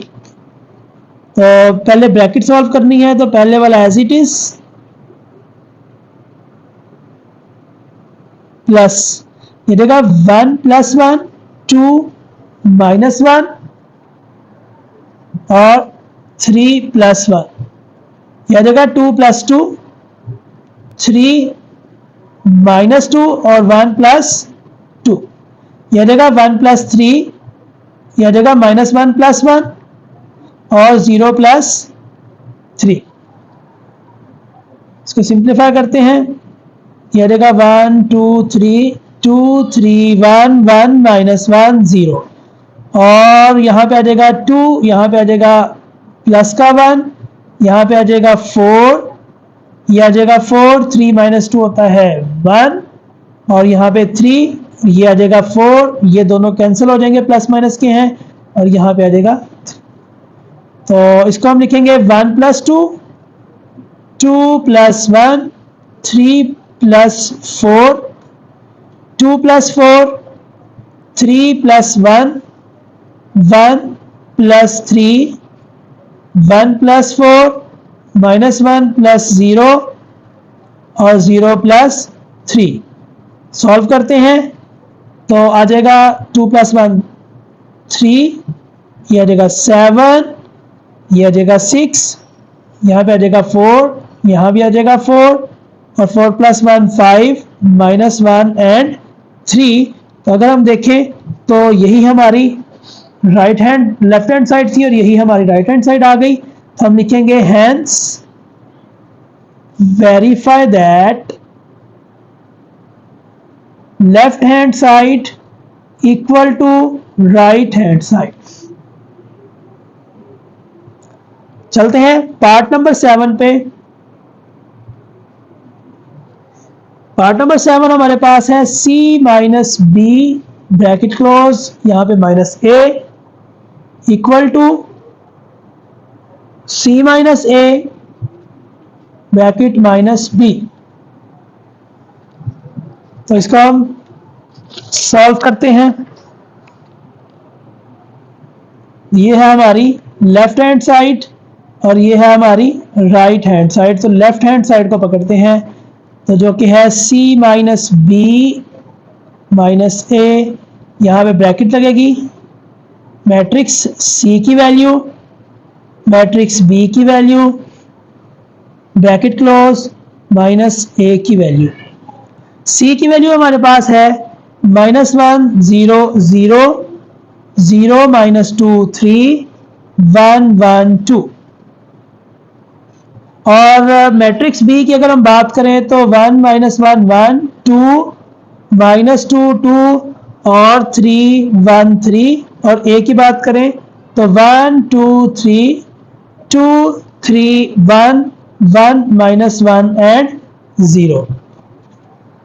तो पहले ब्रैकेट सॉल्व करनी है, तो पहले वाला एज इट इज प्लस, ये देगा 1 + 1 2 -1 और 3 + 1, यह देगा 2 + 2 3 -2 और 1 + 2, यह देगा 1 + 3, यह देगा -1 + 1 और 0 + 3। इसको सिंप्लीफाई करते हैं, यह देगा 1 2 3 2 3 1 1 -1 0 और यहाँ पे आ जाएगा 2, यहाँ पे आ जाएगा प्लस का 1, यहाँ पे आ जाएगा 4, ये आ जाएगा 4, 3 - 2 होता है 1 और यहाँ पे 3, ये आ जाएगा 4, ये दोनों कैंसिल हो जाएंगे, प्लस माइनस के हैं, और यहाँ पे आ जाएगा। तो इसको हम लिखेंगे 1 + 2 2 + 1 3 + 4 2 + 4 3 + 1 1 + 3 1 + 4 -1 + 0 और 0 + 3। सॉल्व करते हैं तो आ जाएगा 2 + 1 3, यह आ जाएगा 7, यह आ जाएगा 6, यहाँ पे आ जाएगा 4, यहाँ भी आ जाएगा 4 और 4 + 1 5 -1 एंड 3। तो अगर हम देखें तो यही हमारी लेफ्ट हैंड साइड थी और यही हमारी राइट हैंड साइड आ गई। तो हम लिखेंगे hence verify that left hand side equal to right hand side. चलते हैं पार्ट नंबर 7 पे। पार्ट नंबर 7 हमारे पास है C - B ब्रैकेट क्लोज, यहां पे -A equal to C - A bracket -B। तो इसको हम सॉल्व करते हैं। ये है हमारी लेफ्ट हैंड साइड और ये है हमारी राइट हैंड साइड। तो लेफ्ट हैंड साइड को पकड़ते हैं, तो जो कि है C - B -A, यहाँ पे ब्रैकेट लगेगी, मैट्रिक्स C की वैल्यू, मैट्रिक्स B की वैल्यू, ब्रैकेट क्लोज, -A की वैल्यू। सी की वैल्यू हमारे पास है -1 0 0 0 -2 3 1 1 2। और मैट्रिक्स बी की अगर हम बात करें तो 1 -1 1 2 -2 2 और 3 1 3। और ए की बात करें तो 1 2 3 2 3 1 1 -1 एंड 0।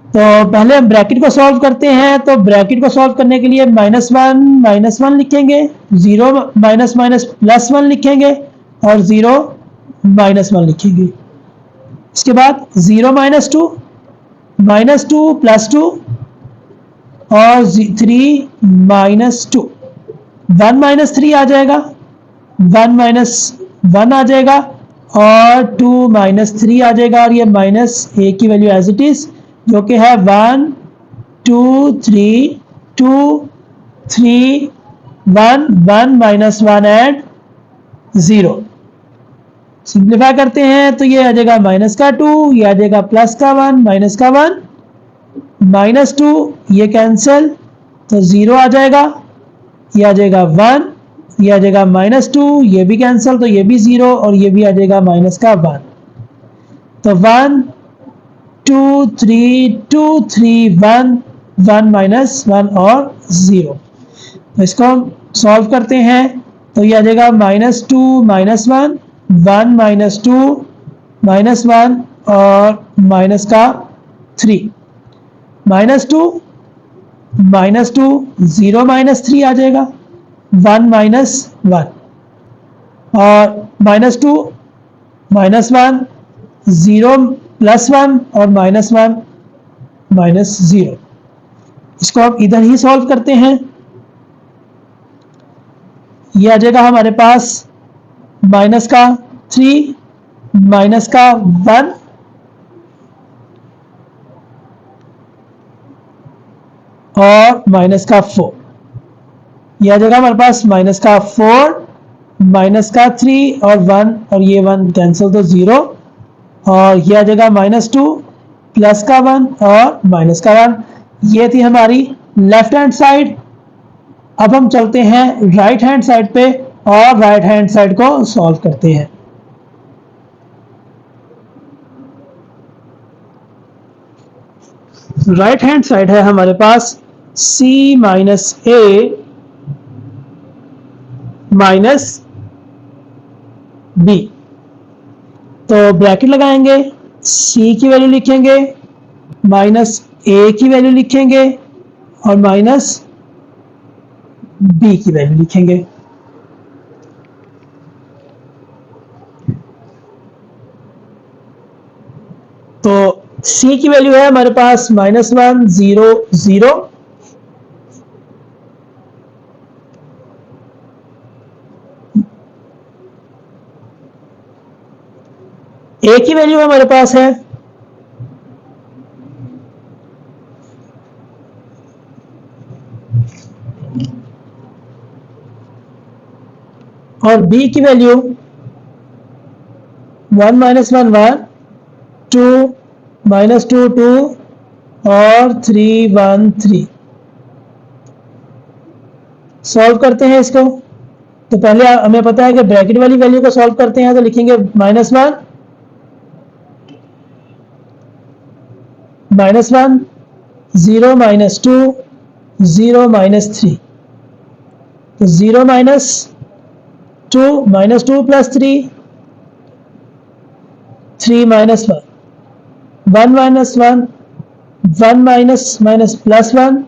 तो पहले हम ब्रैकेट को सॉल्व करते हैं। तो ब्रैकेट को सॉल्व करने के लिए -1 लिखेंगे, 0 माइनस माइनस +1 लिखेंगे और 0 -1 लिखेंगे। इसके बाद 0 -2 -2 +2 और 3 -2 1 -3 आ जाएगा, 1 -1 आ जाएगा और 2 -3 आ जाएगा। और ये माइनस ए की वैल्यू एज इट इज जो कि है 1 2 3 2 3 1 1 -1 एंड 0। सिंप्लीफाई करते हैं तो ये आ जाएगा -2, ये आ जाएगा +1 -1 -2, ये कैंसिल तो 0 आ जाएगा, ये आ जाएगा 1, ये आ जाएगा -2, ये भी कैंसिल तो ये भी 0 और ये भी आ जाएगा -1। तो 1 2 3 2 3 1 1 -1 और 0। तो इसको हम सॉल्व करते हैं तो ये आ जाएगा -2 -1 1 -2 -1 और -3 -2 0 -3 आ जाएगा, 1 -1 और -2 -1 0 +1 और -1 -0। इसको आप इधर ही सॉल्व करते हैं। ये आ जाएगा हमारे पास -3 -1 और -4। यह आ जाएगा हमारे पास -4 -3 और 1 और ये 1 कैंसिल तो 0। और यह आ जाएगा -2 +1 और -1। ये थी हमारी लेफ्ट हैंड साइड। अब हम चलते हैं राइट हैंड साइड पे और राइट हैंड साइड को सॉल्व करते हैं। राइट हैंड साइड है हमारे पास c - a -b। तो ब्रैकेट लगाएंगे, c की वैल्यू लिखेंगे, -a की वैल्यू लिखेंगे और -b की वैल्यू लिखेंगे। तो c की वैल्यू है हमारे पास -1 0 0। a की वैल्यू हमारे पास है और b की वैल्यू 1 -1 1 2 -2 2 और 3 1 3। सॉल्व करते हैं इसको। तो पहले हमें पता है कि ब्रैकेट वाली वैल्यू को सॉल्व करते हैं तो लिखेंगे -1 -1 0 -2 0 -3। तो 0 -2 -2 +3 3 -1 1 -1 1 +1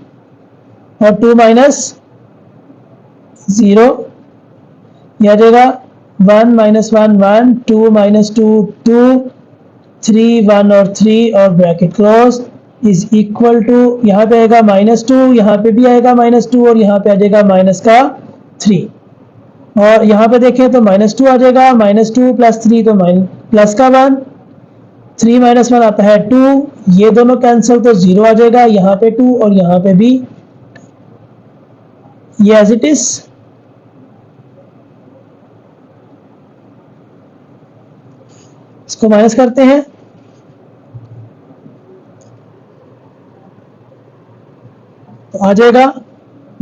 और 2 -0। यह आ जाएगा 1 -1 1 2 -2 2 3 1 और 3 और bracket close is equal to यहाँ पे आएगा -2, यहाँ पे भी आएगा -2 और यहाँ पे आ जाएगा -3। और यहाँ पे देखें तो -2 आ जाएगा, -2 +3 तो +1 3 -1 आता है 2, ये दोनों कैंसिल तो 0 आ जाएगा, यहाँ पे 2 और यहाँ पे भी ये एज इट इज। इसको माइनस करते हैं आ जाएगा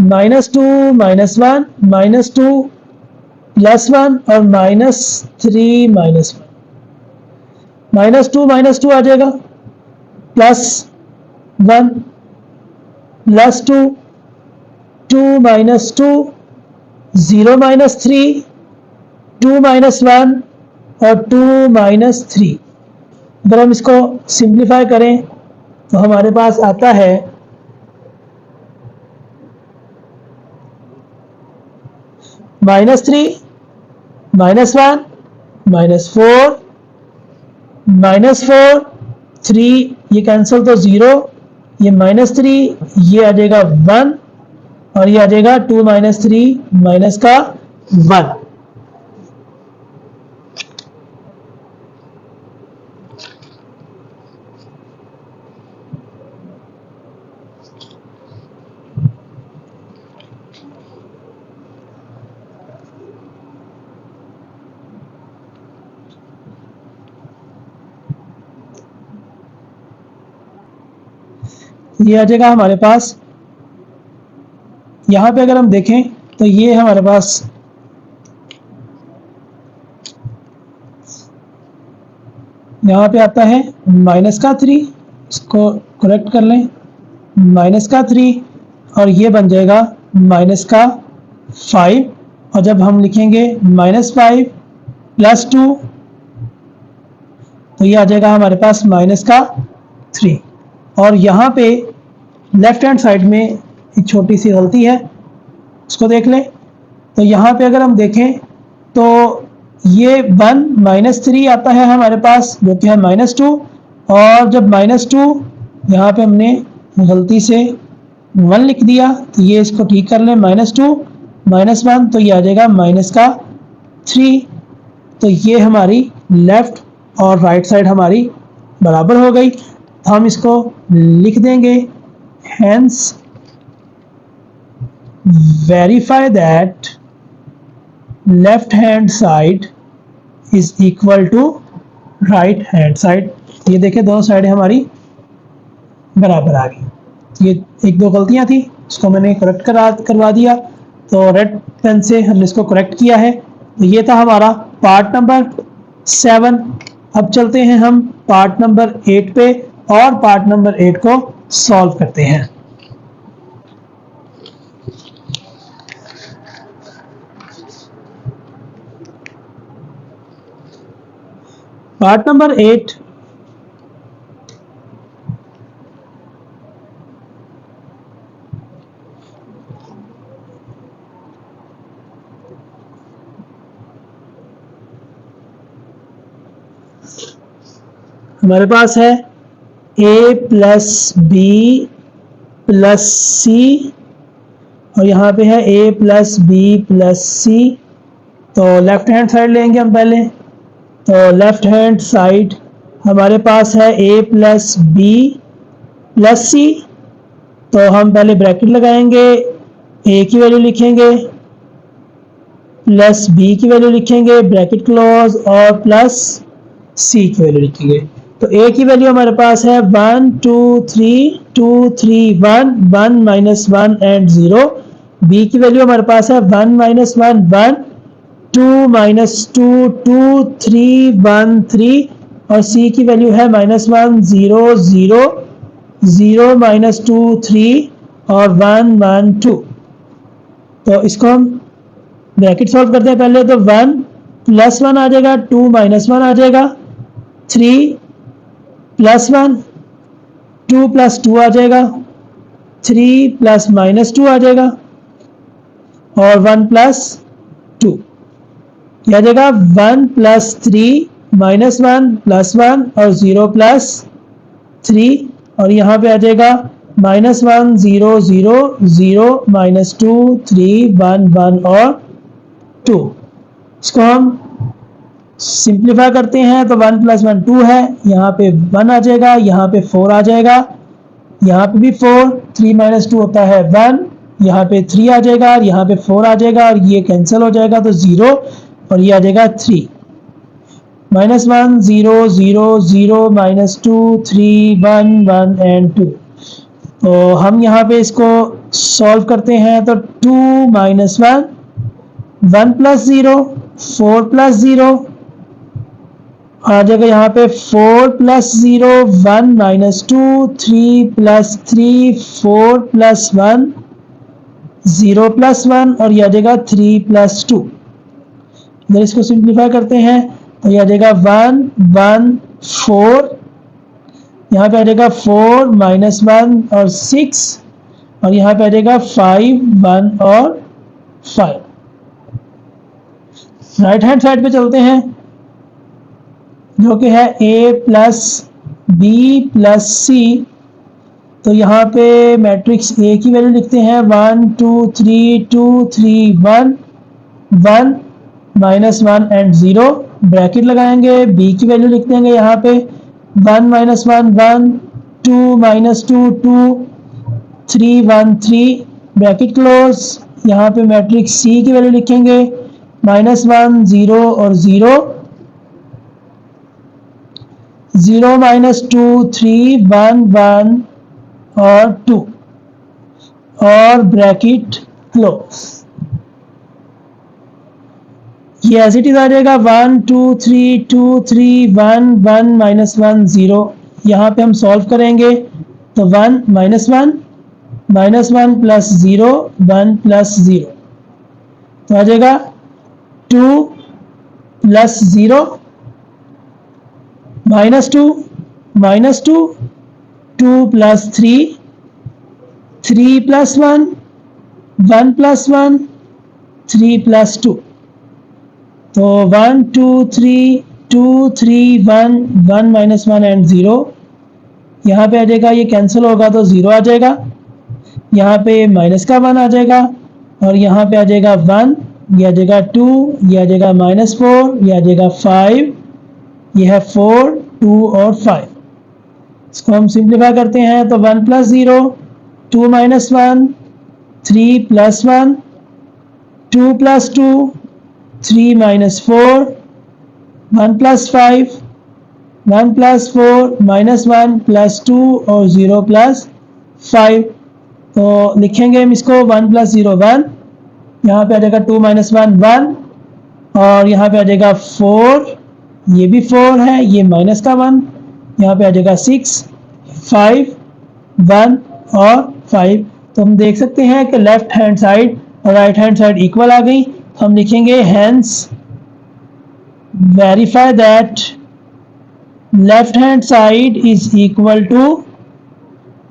-2 -1 -2 +1 और -3 -1। -2 -2 आ जाएगा, +1 +2 2 -2 0 -3 2 -1 और 2 -3। अगर हम इसको सिंप्लीफाई करें तो हमारे पास आता है -3 -1 -4 -4 3, ये कैंसिल तो 0, ये -3, ये आ जाएगा 1 और ये आ जाएगा 2 -3 माइनस का 1। ये आ जाएगा हमारे पास, यहां पे अगर हम देखें तो ये हमारे पास यहाँ पे आता है -3, इसको करेक्ट कर लें, -3 और ये बन जाएगा -5। और जब हम लिखेंगे -5 +2 तो ये आ जाएगा हमारे पास -3। और यहाँ पे लेफ्ट हैंड साइड में एक छोटी सी गलती है, उसको देख लें। तो यहाँ पे अगर हम देखें तो ये 1 -3 आता है हमारे पास, जो कि है -2, और जब -2 यहाँ पे हमने गलती से 1 लिख दिया, तो ये इसको ठीक कर लें, -2 -1 तो ये आ जाएगा -3। तो ये हमारी लेफ्ट और राइट साइड हमारी बराबर हो गई। तो हम इसको लिख देंगे, hence verify that left hand side is equal to right hand side। ये देखें दोनों साइडें हमारी बराबर आ गई। ये एक दो गलतियां थी, उसको मैंने करेक्ट करवा दिया, तो रेड पेन से हमने इसको करेक्ट किया है। तो ये था हमारा पार्ट नंबर 7। अब चलते हैं हम पार्ट नंबर 8 पे और पार्ट नंबर 8 को सॉल्व करते हैं। पार्ट नंबर 8 हमारे पास है a + b + c और यहाँ पे है a + b + c। तो लेफ्ट हैंड साइड लेंगे हम पहले। तो लेफ्ट हैंड साइड हमारे पास है a + b + c। तो हम पहले ब्रैकेट लगाएंगे, a की वैल्यू लिखेंगे प्लस b की वैल्यू लिखेंगे, ब्रैकेट क्लोज, और प्लस c की वैल्यू लिखेंगे। तो a की वैल्यू हमारे पास है 1 2 3 2 3 1 1 -1 एंड 0। b की वैल्यू हमारे पास है 1 -1 1 2 -2 2 3 1 3 और c की वैल्यू है -1 0 0 0 -2 3 और 1 1 2। तो इसको हम ब्रैकेट सॉल्व करते हैं पहले। तो 1 + 1 आ जाएगा, 2 -1 आ जाएगा, 3 + 1 2 + 2 आ जाएगा, 3 + -2 आ जाएगा और 1 + 2 आ जाएगा। 1 + 3 -1 + 1 और 0 + 3 और यहाँ पे आ जाएगा -1 0 0 0 -2 3 1 1 और 2। इसको हम सिंप्लीफाई करते हैं तो 1 + 1 2 है, यहाँ पे 1 आ जाएगा, यहाँ पे 4 आ जाएगा, यहाँ पे भी 4, 3 - 2 होता है 1, यहाँ पे 3 आ जाएगा और यहाँ पे 4 आ जाएगा और ये कैंसिल हो जाएगा तो 0 और ये आ जाएगा 3। -1 0 0 0 -2 3 1 1 एंड 2। तो हम यहाँ पे इसको सॉल्व करते हैं तो 2 माइनस 1, 1 प्लस 0, 4 प्लस 0 आ जाएगा यहाँ पे 4 plus 0, 1 minus 2, 3 plus 3, 4 plus 1, 0 plus 1 और यह आ जाएगा 3 प्लस 2। इधर इसको सिंप्लीफाई करते हैं तो यह आ जाएगा 1, 1, 4, यहाँ पे आ जाएगा 4 माइनस 1 और 6 और यहाँ पे आ जाएगा 5, 1 और 5। राइट हैंड साइड पे चलते हैं जो कि है a प्लस बी प्लस सी। तो यहाँ पे मैट्रिक्स a की वैल्यू लिखते हैं 1, 2, 3, 2, 3, 1, 1 माइनस 1 एंड 0 ब्रैकेट लगाएंगे। b की वैल्यू लिख देंगे यहाँ पे 1 माइनस 1, 1, 2 माइनस 2, 2, 3, 1, 3 ब्रैकेट क्लोज। यहाँ पे मैट्रिक्स c की वैल्यू लिखेंगे माइनस 1, 0 और 0, 0 माइनस 2, 3, 1, 1 और 2 और ब्रैकेट क्लोज। ये एज इट इज आ जाएगा 1, 2, 3, 2, 3, 1, 1 माइनस 1, 0। यहाँ पे हम सॉल्व करेंगे तो 1 माइनस 1 प्लस 0, 1 प्लस 0 तो आ जाएगा 2 plus 0 minus 2, 2 plus 3, 3 plus 1, 1 plus 1, 3 plus 2 तो 1, 2, 3, 2, 3, 1, 1 माइनस 1 एंड 0। यहाँ पे आ जाएगा, ये कैंसिल होगा तो 0 आ जाएगा, यहाँ पे माइनस का 1 आ जाएगा और यहाँ पे आ जाएगा 1, ये आ जाएगा 2, ये आ जाएगा माइनस 4, ये आ जाएगा 5, ये है 4, 2 और 5। इसको हम सिंप्लीफाई करते हैं तो 1 plus 0, 2 minus 1, 3 plus 1, 2 plus 2, 3 minus 4, 1 plus 5, 1 plus 4 minus 1 plus 2 और 0 प्लस 5। तो लिखेंगे हम इसको 1 प्लस 0, 1, यहाँ पे आ जाएगा 2 माइनस 1, 1 और यहाँ पे आ जाएगा 4, ये भी 4 है, ये माइनस का 1, यहाँ पे आ जाएगा 6, 5, 1 और 5। तो हम देख सकते हैं कि लेफ्ट हैंड साइड और राइट हैंड साइड इक्वल आ गई। हम लिखेंगे hence verify that left hand side is equal to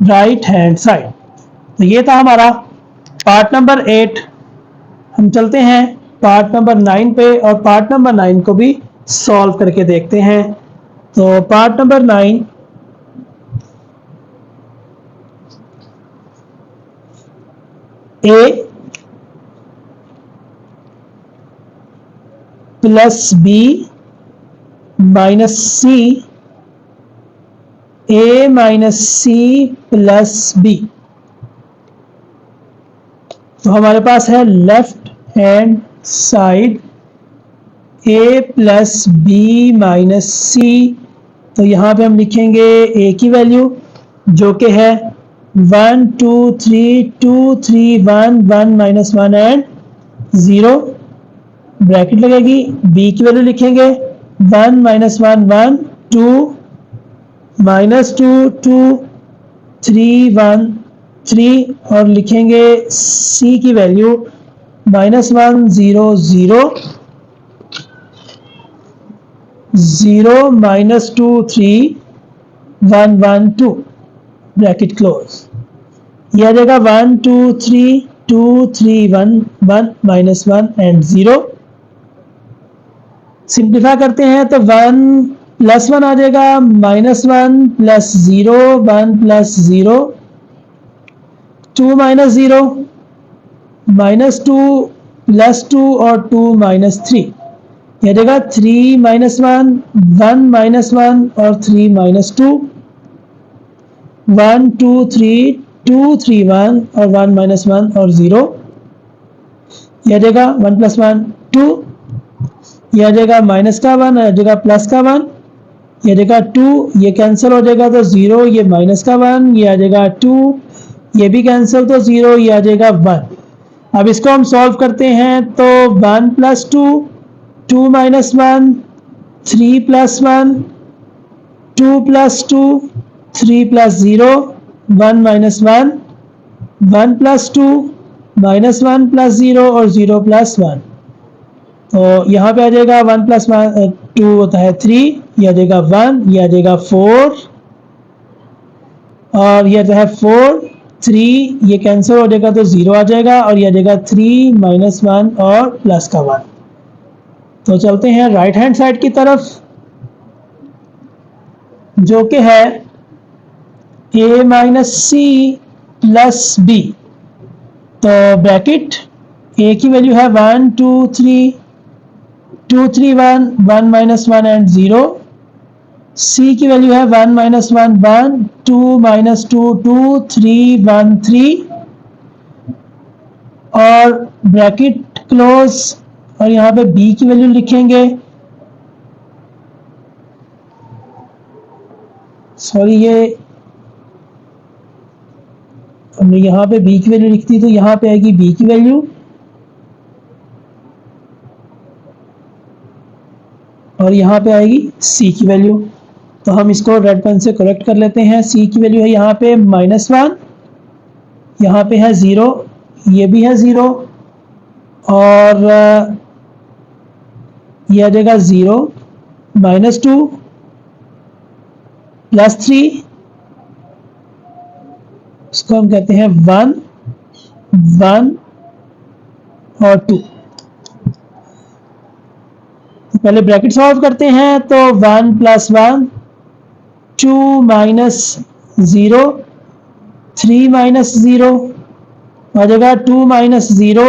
right hand side. तो ये था हमारा पार्ट नंबर 8। हम चलते हैं पार्ट नंबर 9 पे और पार्ट नंबर 9 को भी सॉल्व करके देखते हैं। तो part number 9, a plus B minus C, a minus C plus B. तो हमारे पास है left hand side a plus B minus C. तो यहाँ पे हम लिखेंगे a की वैल्यू जो कि है 1, 2, 3, 2, 3, 1, 1 माइनस 1 एंड 0 ब्रैकेट लगेगी। b की वैल्यू लिखेंगे 1 माइनस 1, 1, 2 माइनस 2, 2, 3, 1, 3 और लिखेंगे c की value minus 1, 0, 0, 0 minus 2, 3, 1, 1, 2 bracket close. यह आ जाएगा 1, 2, 3, 2, 3, 1, 1 माइनस 1 एंड 0। सिंप्लीफाई करते हैं तो 1 प्लस 1 आ जाएगा, minus 1 plus 0, 1 plus 0, 2 minus 0, minus 2 plus 2 और 2 माइनस 3। यह देगा 3 माइनस 1, 1 माइनस 1 और 3 माइनस 2, 1, 2, 3, 2, 3, 1 और 1 माइनस 1 और 0। यह देगा 1 प्लस 1, 2, यह आ जाएगा माइनस का 1, आ जाएगा प्लस का 1, यह आ जाएगा 2, ये कैंसिल हो जाएगा तो 0, ये माइनस का 1, ये आ जाएगा 2, ये भी कैंसिल, तो 0, ये आ जाएगा 1। अब इसको हम सॉल्व करते हैं तो 1 plus 2, 2 minus 1, 3 plus 1, 2 plus 2, 3 plus 0, 1 minus 1, 1 plus 2, minus 1 plus 0 और 0 प्लस 1। तो यहाँ पे आ जाएगा 1 प्लस 2 होता है 3, ये आ जाएगा 1, ये आ जाएगा 4 और ये आता है 4, 3, ये कैंसिल हो जाएगा तो 0 आ जाएगा और ये आ जाएगा 3 माइनस 1 और प्लस का 1। तो चलते हैं राइट हैंड साइड की तरफ, जो कि है a minus C plus B. तो ब्रैकेट a की वैल्यू है 1 2 3, 2 3 1, 1 माइनस 1 एंड 0। c की वैल्यू है 1 माइनस 1 1, 2 माइनस 2 2, 3 1 3 और ब्रैकेट क्लोज, और यहाँ पे b की वैल्यू लिखेंगे, सॉरी ये हमने यहाँ पे b की वैल्यू लिखती तो यहाँ पे आएगी b की वैल्यू और यहाँ पे आएगी c की वैल्यू। तो हम इसको रेड पेन से करेक्ट कर लेते हैं। c की वैल्यू है यहाँ पे -1, यहाँ पे है 0, ये भी है 0 और ये आ जाएगा 0 -2 +3, इसको हम कहते हैं 1 1 और 2। तो पहले ब्रैकेट सॉल्व करते हैं तो 1 + 1, 2 माइनस 0, 3 माइनस 0 आ जाएगा 2 minus 0,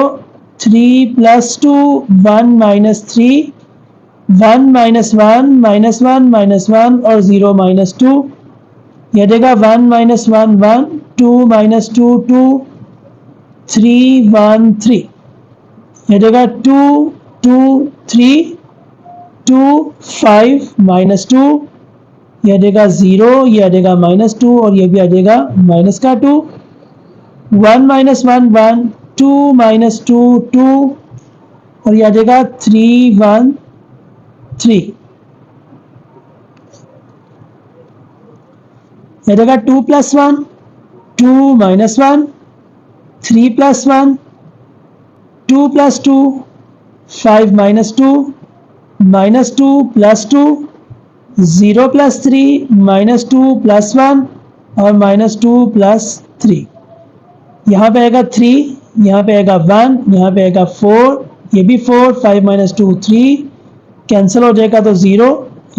3 + 2, 1 minus 3, 1 minus 1 minus 1 minus 1 और 0 माइनस 2, यह देगा 1 माइनस 1 1, 2 माइनस 2 2, 3 1 3, यह देगा 2 2 3, 2 5 माइनस 2, यह देगा 0, यह देगा -2 और यह भी आ जाएगा माइनस का 2, 1 माइनस 1 1, 2 माइनस 2 2 और यह आ जाएगा 3 1 3, यह देगा 2 + 1, 2 माइनस 1, 3 + 1, 2 + 2, 5 माइनस 2, -2 + 2, 0 + 3, -2 + 1 और -2 + 3। यहाँ पे आएगा 3, यहाँ पे आएगा 1, यहाँ पे आएगा 4, ये भी 4, 5 - 2 3, कैंसिल हो जाएगा तो 0,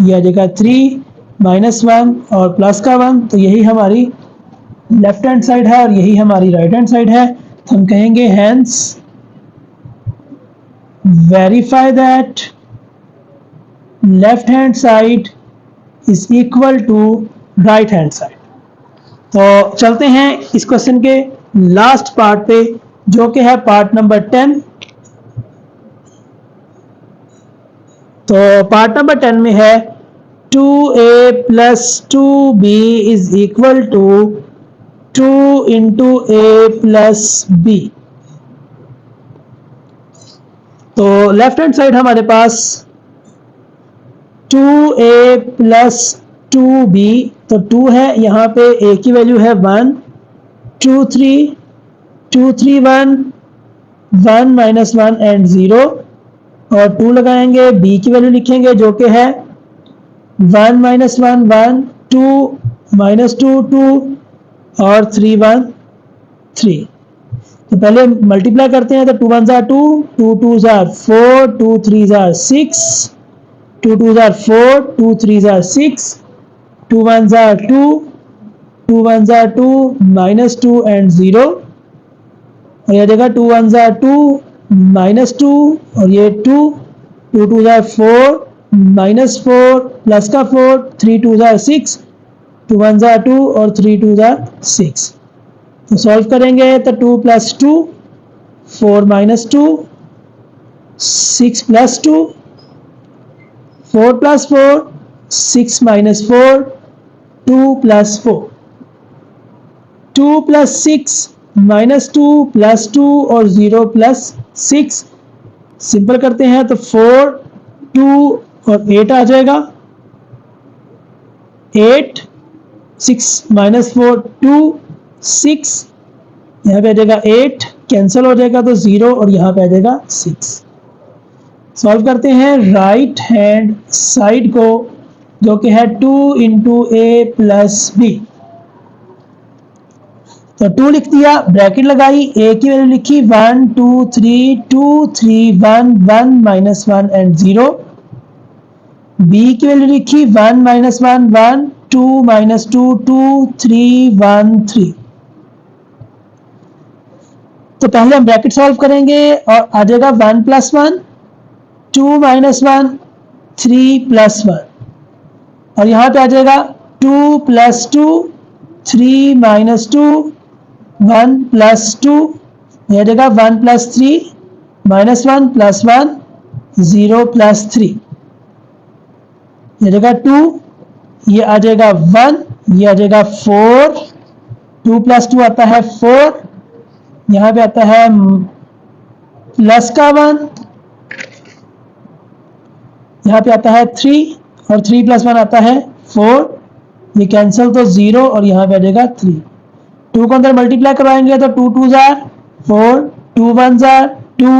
ये आ जाएगा 3 -1 और प्लस का 1। तो यही हमारी लेफ्ट हैंड साइड है और यही हमारी राइट हैंड साइड है। तो हम कहेंगे hence verify that left hand side is equal to right hand side. तो चलते हैं इस क्वेश्चन के लास्ट पार्ट पे, जो कि है पार्ट नंबर 10। तो पार्ट नंबर 10 में है 2a + 2b is equal to 2 × a + b। तो लेफ्ट हैंड साइड हमारे पास 2a + 2b, तो 2 है, यहाँ पे a की वैल्यू है 1 2 3 2 3 1, 1 - 1 एंड 0 और 2 लगाएंगे, b की वैल्यू लिखेंगे जो कि है 1 - 1 1, 2 - 2 2 और 3 1 3। तो पहले मल्टीप्लाई करते हैं तो 2 1 = 2, 2 2 = 4, 2 3 = 6, 2 2 = 4, 2 3 = 6, 2 1 = 2, 2 1 = 2, -2 एंड 0 और यह देगा 2 1 = 2, -2 और ये 2, 2 2 = 4, -4 प्लस का 4, 3 2 = 6, 2 1 = 2 और 3 2 = 6। तो सॉल्व करेंगे तो 2 + 2 4 - 2, 6 + 2 4 + 4 6 - 4 2 + 4। 2 प्लस 6 माइनस 2 प्लस 2 और 0 प्लस 6 सिंपल करते हैं तो 4 2 और 8 आ जाएगा। 8 6 माइनस 4 2 6 यहाँ पे आ जाएगा 8 कैंसिल हो जाएगा तो 0 और यहाँ पे आ जाएगा 6। सॉल्व करते हैं राइट हैंड साइड को जो कि है 2 इंटू ए प्लस बी। तो 2 लिख दिया, ब्रैकेट लगाई, ए की वैल्यू लिखी 1 2 3 2 3 1 1 माइनस 1 एंड 0। बी की वैल्यू लिखी 1 माइनस 1 1 2 माइनस 2 2 3 1 3। तो पहले हम ब्रैकेट सॉल्व करेंगे और आ जाएगा 1 प्लस 1 2 माइनस 1 3 प्लस 1 और यहाँ पे आ जाएगा 2 प्लस 2 3 माइनस 2 1 प्लस 2 यह आ जाएगा 1 प्लस 3 माइनस 1 प्लस 1 0 प्लस 3 यह आ जाएगा 2 ये आ जाएगा 1 ये आ जाएगा 4 2 प्लस 2 आता है 4 यहाँ पे आता है प्लस का 1 यहाँ पे आता है 3 और 3 प्लस 1 आता है 4 ये कैंसिल तो 0 और यहाँ पे आ जाएगा 3। 2 को अंदर मल्टीप्लाई करवाएंगे तो 2 2 jar 4 2 1 jar 2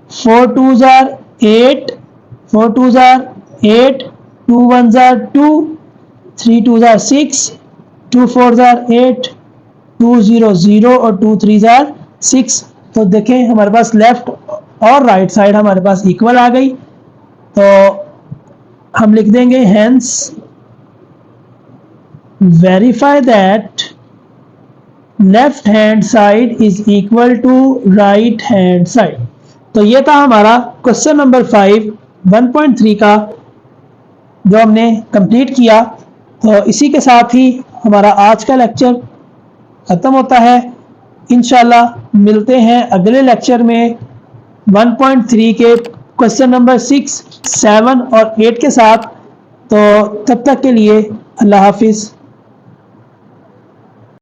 4 2 jar 8 4 2 jar 8 2 1 jar 2 3 2 jar 6 2 4 jar 8 2 0 0 और 2 3 जार 6। तो देखें हमारे पास लेफ्ट और राइट साइड हमारे पास इक्वल आ गई। तो हम लिख देंगे hence verify that left hand side is equal to right hand side. तो ये था हमारा क्वेश्चन नंबर 5 1.3 का जो हमने कंप्लीट किया। तो इसी के साथ ही हमारा आज का लेक्चर खत्म होता है। इंशाल्लाह मिलते हैं अगले लेक्चर में 1.3 के क्वेश्चन नंबर 6 7 और 8 के साथ। तो तब तक के लिए अल्लाह हाफिज़।